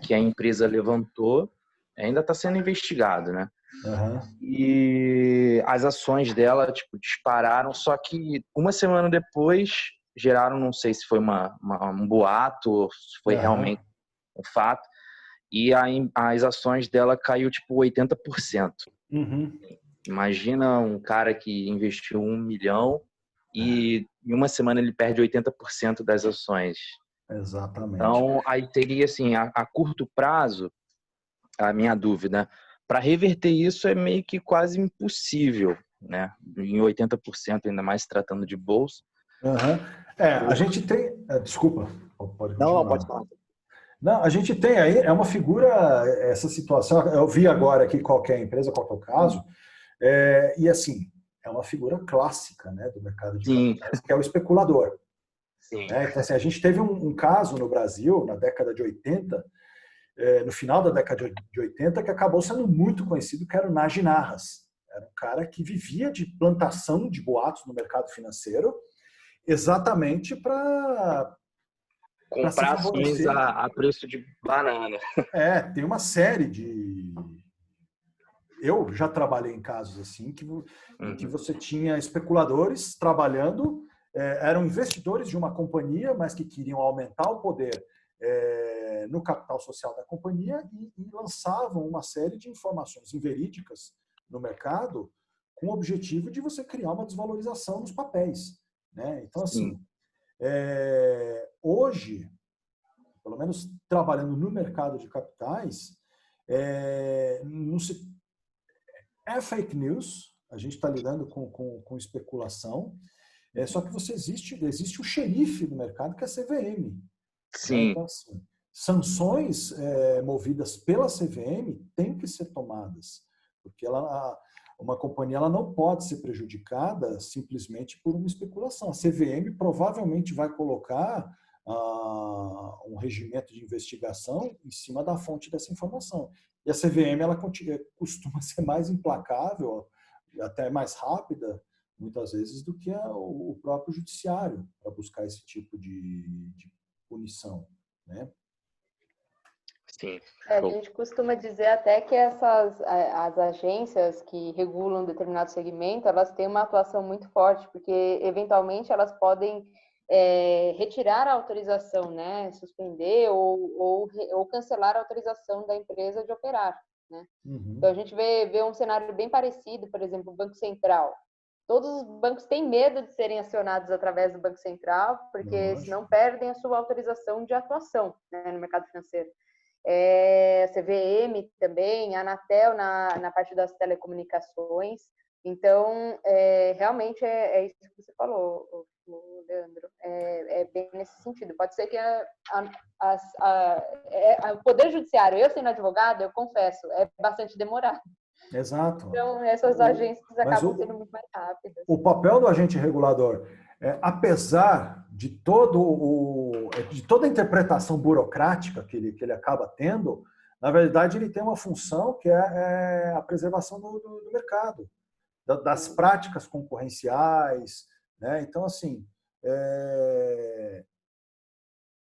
que a empresa levantou, ainda está sendo investigado, né? Uhum. E as ações dela dispararam, só que uma semana depois geraram, não sei se foi um boato ou se foi realmente um fato, e as ações dela caiu 80%. Uhum. Imagina um cara que investiu 1 milhão e em uma semana ele perde 80% das ações. Exatamente. Então, aí teria assim, a curto prazo, a minha dúvida, para reverter isso é meio que quase impossível, né? Em 80%, ainda mais se tratando de bolsa. Uhum. A gente tem... Desculpa, pode continuar. Não, pode falar. Não, a gente tem aí, é uma figura, essa situação, eu vi agora aqui qual que é a empresa, qual que é o caso, e assim, é uma figura clássica, né, do mercado de capitais, que é o especulador. Sim. Né? Então, assim, a gente teve um caso no Brasil, na década de 80, no final da década de 80, que acabou sendo muito conhecido, que era o Nagy Narras. Era um cara que vivia de plantação de boatos no mercado financeiro, exatamente para comprar ações a preço de banana. Tem uma série de... Eu já trabalhei em casos assim, em que você tinha especuladores trabalhando, eram investidores de uma companhia, mas que queriam aumentar o poder no capital social da companhia e lançavam uma série de informações inverídicas no mercado com o objetivo de você criar uma desvalorização nos papéis. Né? Então, assim, hoje, pelo menos trabalhando no mercado de capitais, é fake news, a gente está lidando com especulação, só que existe o xerife do mercado, que é a CVM. Sim. Então, assim, sanções movidas pela CVM têm que ser tomadas, porque uma companhia ela não pode ser prejudicada simplesmente por uma especulação. A CVM provavelmente vai colocar um regimento de investigação em cima da fonte dessa informação. E a CVM ela costuma ser mais implacável, até mais rápida, muitas vezes, do que o próprio judiciário para buscar esse tipo de punição. Né? Sim. A gente costuma dizer até que as agências que regulam determinado segmento, elas têm uma atuação muito forte, porque eventualmente elas podem retirar a autorização, né? Suspender ou cancelar a autorização da empresa de operar. Né? Uhum. Então a gente vê um cenário bem parecido, por exemplo, o Banco Central. Todos os bancos têm medo de serem acionados através do Banco Central, porque senão perdem a sua autorização de atuação, né, no mercado financeiro. A CVM também, a Anatel na parte das telecomunicações. Então, realmente é isso que você falou, Leandro. É bem nesse sentido. Pode ser que o Poder Judiciário, eu sendo advogado, eu confesso, é bastante demorado. Exato. Então, essas agências acabam sendo muito mais rápidas. O papel do agente regulador, apesar de toda a interpretação burocrática que ele acaba tendo, na verdade, ele tem uma função que é a preservação do mercado, das práticas concorrenciais. Né? Então, assim,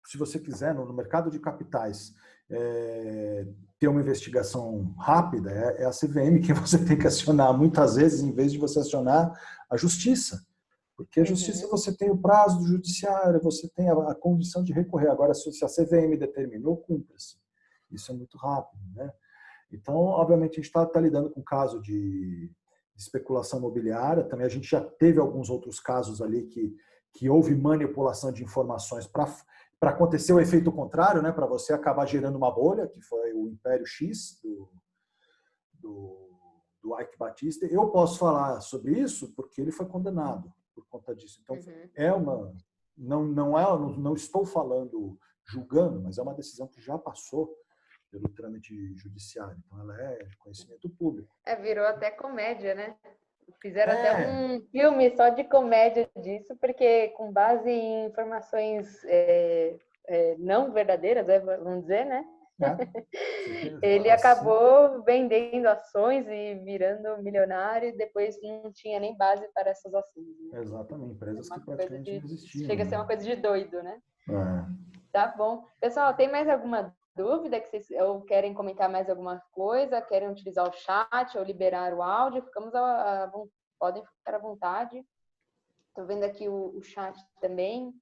se você quiser, no mercado de capitais, ter uma investigação rápida, é a CVM que você tem que acionar muitas vezes, em vez de você acionar a justiça. Porque a justiça você tem o prazo do judiciário, você tem a condição de recorrer. Agora, se a CVM determinou, cumpra-se. Isso é muito rápido. Né? Então, obviamente, a gente está lidando com caso de especulação imobiliária. Também a gente já teve alguns outros casos ali que houve manipulação de informações para acontecer o efeito contrário, né, para você acabar gerando uma bolha, que foi o Império X do Ike Batista. Eu posso falar sobre isso porque ele foi condenado por conta disso. Então, não estou falando julgando, mas é uma decisão que já passou pelo trâmite judiciário. Então, ela é de conhecimento público. Virou até comédia, né? Fizeram até um filme só de comédia disso, porque com base em informações não verdadeiras, vamos dizer, né? Ele acabou vendendo ações e virando milionário e depois não tinha nem base para essas ações. Né? Exatamente, empresas que praticamente não existiam. Chega a ser uma coisa de doido, né? É. Tá bom. Pessoal, tem mais alguma dúvida que vocês ou querem comentar mais alguma coisa? Querem utilizar o chat ou liberar o áudio? Podem ficar à vontade. Estou vendo aqui o chat também.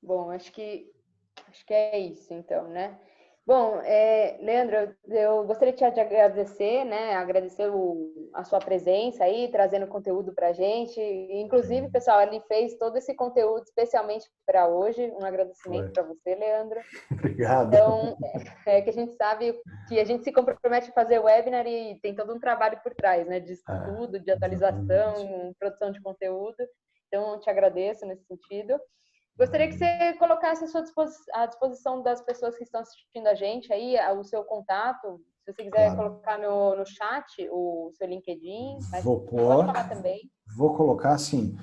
Bom, acho que é isso, então, né? Bom, Leandro, eu gostaria de te agradecer, né? Agradecer a sua presença aí, trazendo conteúdo para a gente. Inclusive, pessoal, ele fez todo esse conteúdo especialmente para hoje. Um agradecimento para você, Leandro. Obrigado. Então, que a gente sabe que a gente se compromete a fazer webinar e tem todo um trabalho por trás, né? De estudo, de atualização, produção de conteúdo. Então, eu te agradeço nesse sentido. Gostaria que você colocasse à disposição das pessoas que estão assistindo a gente aí, o seu contato. Se você quiser colocar no chat o seu LinkedIn, mas pode falar também. Vou colocar, sim.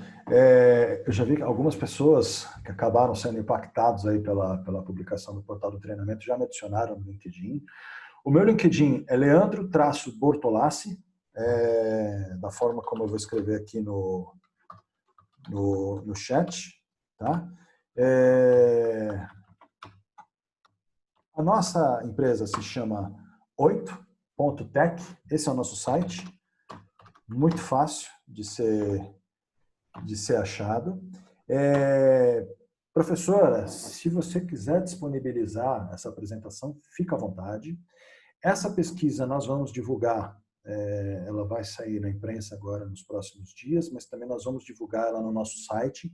Eu já vi que algumas pessoas que acabaram sendo impactados aí pela publicação do portal do treinamento já me adicionaram no LinkedIn. O meu LinkedIn é Leandro-Bortolassi, da forma como eu vou escrever aqui no chat. Tá? A nossa empresa se chama 8.tech, esse é o nosso site, muito fácil de ser achado. Professora, se você quiser disponibilizar essa apresentação, fica à vontade. Essa pesquisa nós vamos divulgar, ela vai sair na imprensa agora nos próximos dias, mas também nós vamos divulgar ela no nosso site.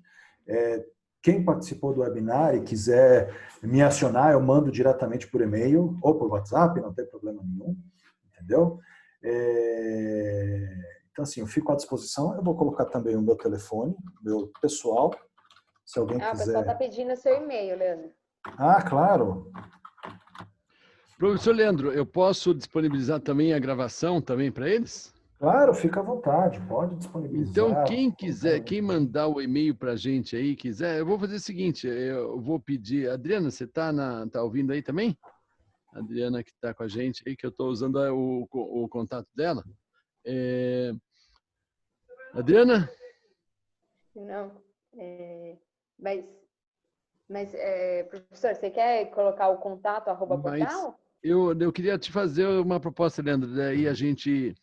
Quem participou do webinar e quiser me acionar, eu mando diretamente por e-mail ou por WhatsApp, não tem problema nenhum, entendeu? Então, assim, eu fico à disposição. Eu vou colocar também o meu telefone, meu pessoal, se alguém quiser. O pessoal está pedindo seu e-mail, Leandro. Claro. Professor Leandro, eu posso disponibilizar também a gravação também para eles? Claro, fica à vontade, pode disponibilizar. Então, quem quiser, quem mandar o e-mail para a gente aí, quiser, eu vou fazer o seguinte, eu vou pedir... Adriana, você tá ouvindo aí também? Adriana que está com a gente aí, que eu estou usando o contato dela. Adriana? Não, mas professor, você quer colocar o contato @portal? Eu queria te fazer uma proposta, Leandro, daí a gente...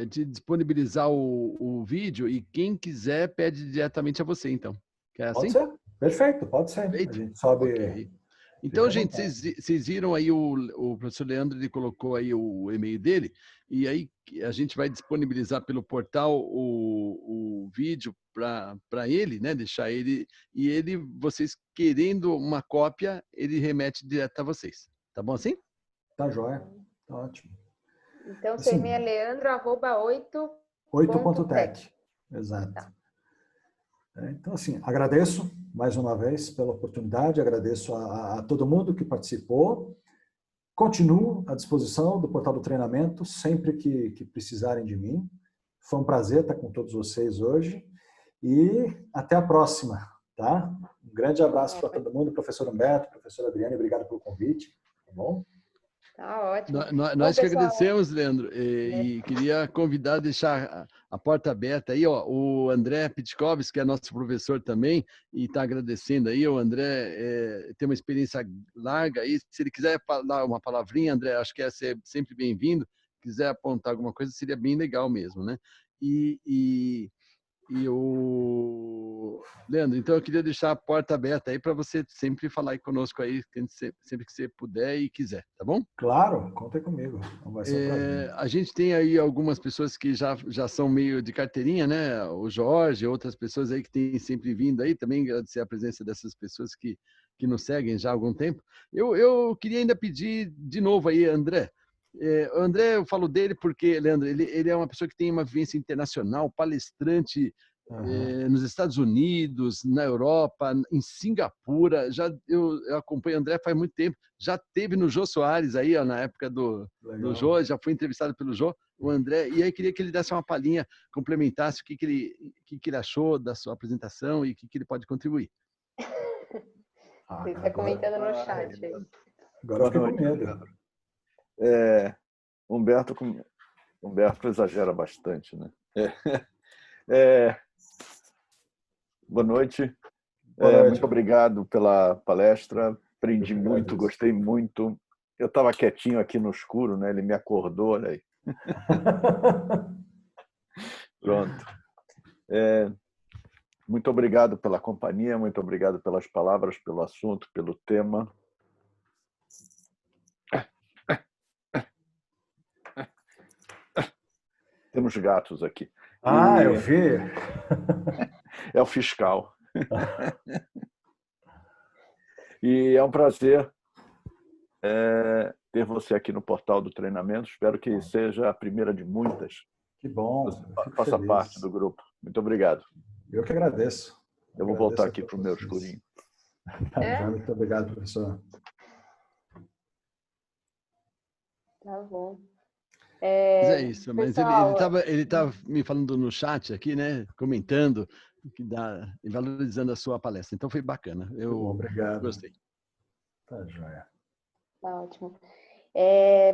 de disponibilizar o vídeo e quem quiser pede diretamente a você, então. Quer assim? Pode ser. Perfeito, pode ser. Perfeito. A gente sobe... Okay. Então, gente, vocês viram aí o professor Leandro, ele colocou aí o e-mail dele, e aí a gente vai disponibilizar pelo portal o vídeo para ele, né? Deixar ele, e ele, vocês querendo uma cópia, ele remete direto a vocês. Tá bom assim? Tá joia. Tá ótimo. Então, seu e-mail é leandro@8.tech. Exato. Tá. Então, assim, agradeço mais uma vez pela oportunidade, agradeço a todo mundo que participou. Continuo à disposição do portal do treinamento, sempre que precisarem de mim. Foi um prazer estar com todos vocês hoje e até a próxima, tá? Um grande abraço para todo mundo, professor Humberto, professora Adriane, obrigado pelo convite, tá bom? Tá ótimo. Nós que agradecemos, Leandro, e queria convidar, deixar a porta aberta aí, ó, o André Pitkovski, que é nosso professor também, e está agradecendo aí, o André tem uma experiência larga aí, se ele quiser falar uma palavrinha, André, acho que é sempre bem-vindo, quiser apontar alguma coisa, seria bem legal mesmo, né? E o Leandro, então eu queria deixar a porta aberta aí para você sempre falar aí conosco aí, sempre que você puder e quiser, tá bom? Claro, conta comigo. Vai ser um prazer. A gente tem aí algumas pessoas que já são meio de carteirinha, né? O Jorge, outras pessoas aí que têm sempre vindo aí, também agradecer a presença dessas pessoas que nos seguem já há algum tempo. Eu queria ainda pedir de novo aí, André. O André, eu falo dele porque, Leandro, ele é uma pessoa que tem uma vivência internacional, palestrante nos Estados Unidos, na Europa, em Singapura. Eu acompanho o André faz muito tempo. Já teve no Jô Soares aí, ó, na época do Jô, já foi entrevistado pelo Jô, o André. E aí queria que ele desse uma palhinha, complementasse o que ele achou da sua apresentação e o que ele pode contribuir. Você está comentando no chat. Agora eu fiquei com medo. Humberto exagera bastante, né? Boa noite. Boa noite. Muito obrigado pela palestra. Aprendi muito, gostei muito. Eu estava quietinho aqui no escuro, né? Ele me acordou, olha aí. Pronto. Muito obrigado pela companhia, muito obrigado pelas palavras, pelo assunto, pelo tema. Temos gatos aqui. Eu vi. É o fiscal. E é um prazer ter você aqui no Portal do Treinamento. Espero que seja a primeira de muitas. Que bom. Você faça parte do grupo. Muito obrigado. Eu que agradeço. Eu vou voltar aqui para o meu escurinho. Muito obrigado, professor. Tá bom. Mas é isso, mas pessoal, ele estava me falando no chat aqui, né? Comentando e valorizando a sua palestra. Então foi bacana. Obrigado. Gostei. Tá joia. Tá ótimo.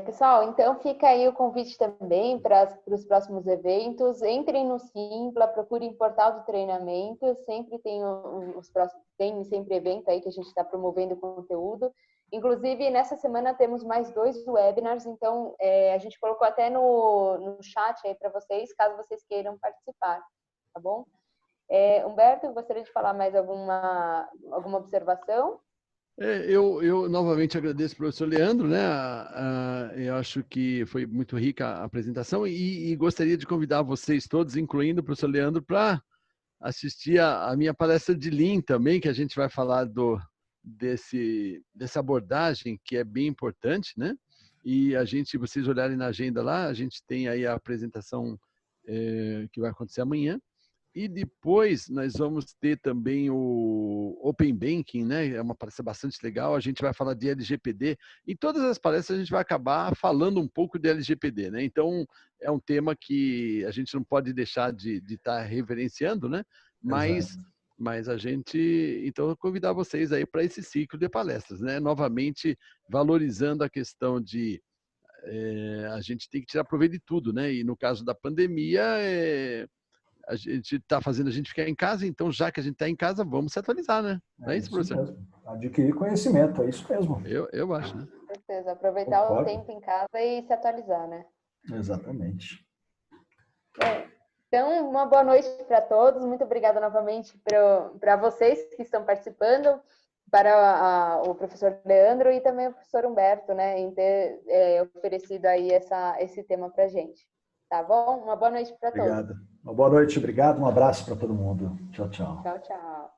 Pessoal, então fica aí o convite também para os próximos eventos. Entrem no Simpla, procurem Portal do Treinamento. Sempre tem tem sempre evento aí que a gente está promovendo conteúdo. Inclusive, nessa semana temos mais 2 webinars, então a gente colocou até no chat aí para vocês, caso vocês queiram participar, tá bom? Humberto, gostaria de falar mais alguma observação? Eu novamente agradeço ao professor Leandro, né? Eu acho que foi muito rica a apresentação e gostaria de convidar vocês todos, incluindo o professor Leandro, para assistir a minha palestra de Lean também, que a gente vai falar dessa abordagem que é bem importante, né? E se vocês olharem na agenda lá, a gente tem aí a apresentação que vai acontecer amanhã. E depois nós vamos ter também o Open Banking, né? É uma palestra bastante legal. A gente vai falar de LGPD. Em todas as palestras a gente vai acabar falando um pouco de LGPD, né? Então é um tema que a gente não pode deixar de estar reverenciando, né? Mas a gente, então, eu convidar vocês aí para esse ciclo de palestras, né? Novamente valorizando a questão de a gente tem que tirar proveito de tudo, né? E no caso da pandemia a gente está fazendo a gente ficar em casa, então já que a gente está em casa, vamos se atualizar, né? Não é isso, professor? Mesmo. Adquirir conhecimento, é isso mesmo. Eu acho, né? Com certeza, aproveitar o tempo em casa e se atualizar, né? Exatamente. Então, uma boa noite para todos. Muito obrigada novamente para vocês que estão participando, para o professor Leandro e também o professor Humberto, né, em ter oferecido aí esse tema para a gente. Tá bom? Uma boa noite para todos. Obrigado. Uma boa noite, obrigado. Um abraço para todo mundo. Tchau, tchau. Tchau, tchau.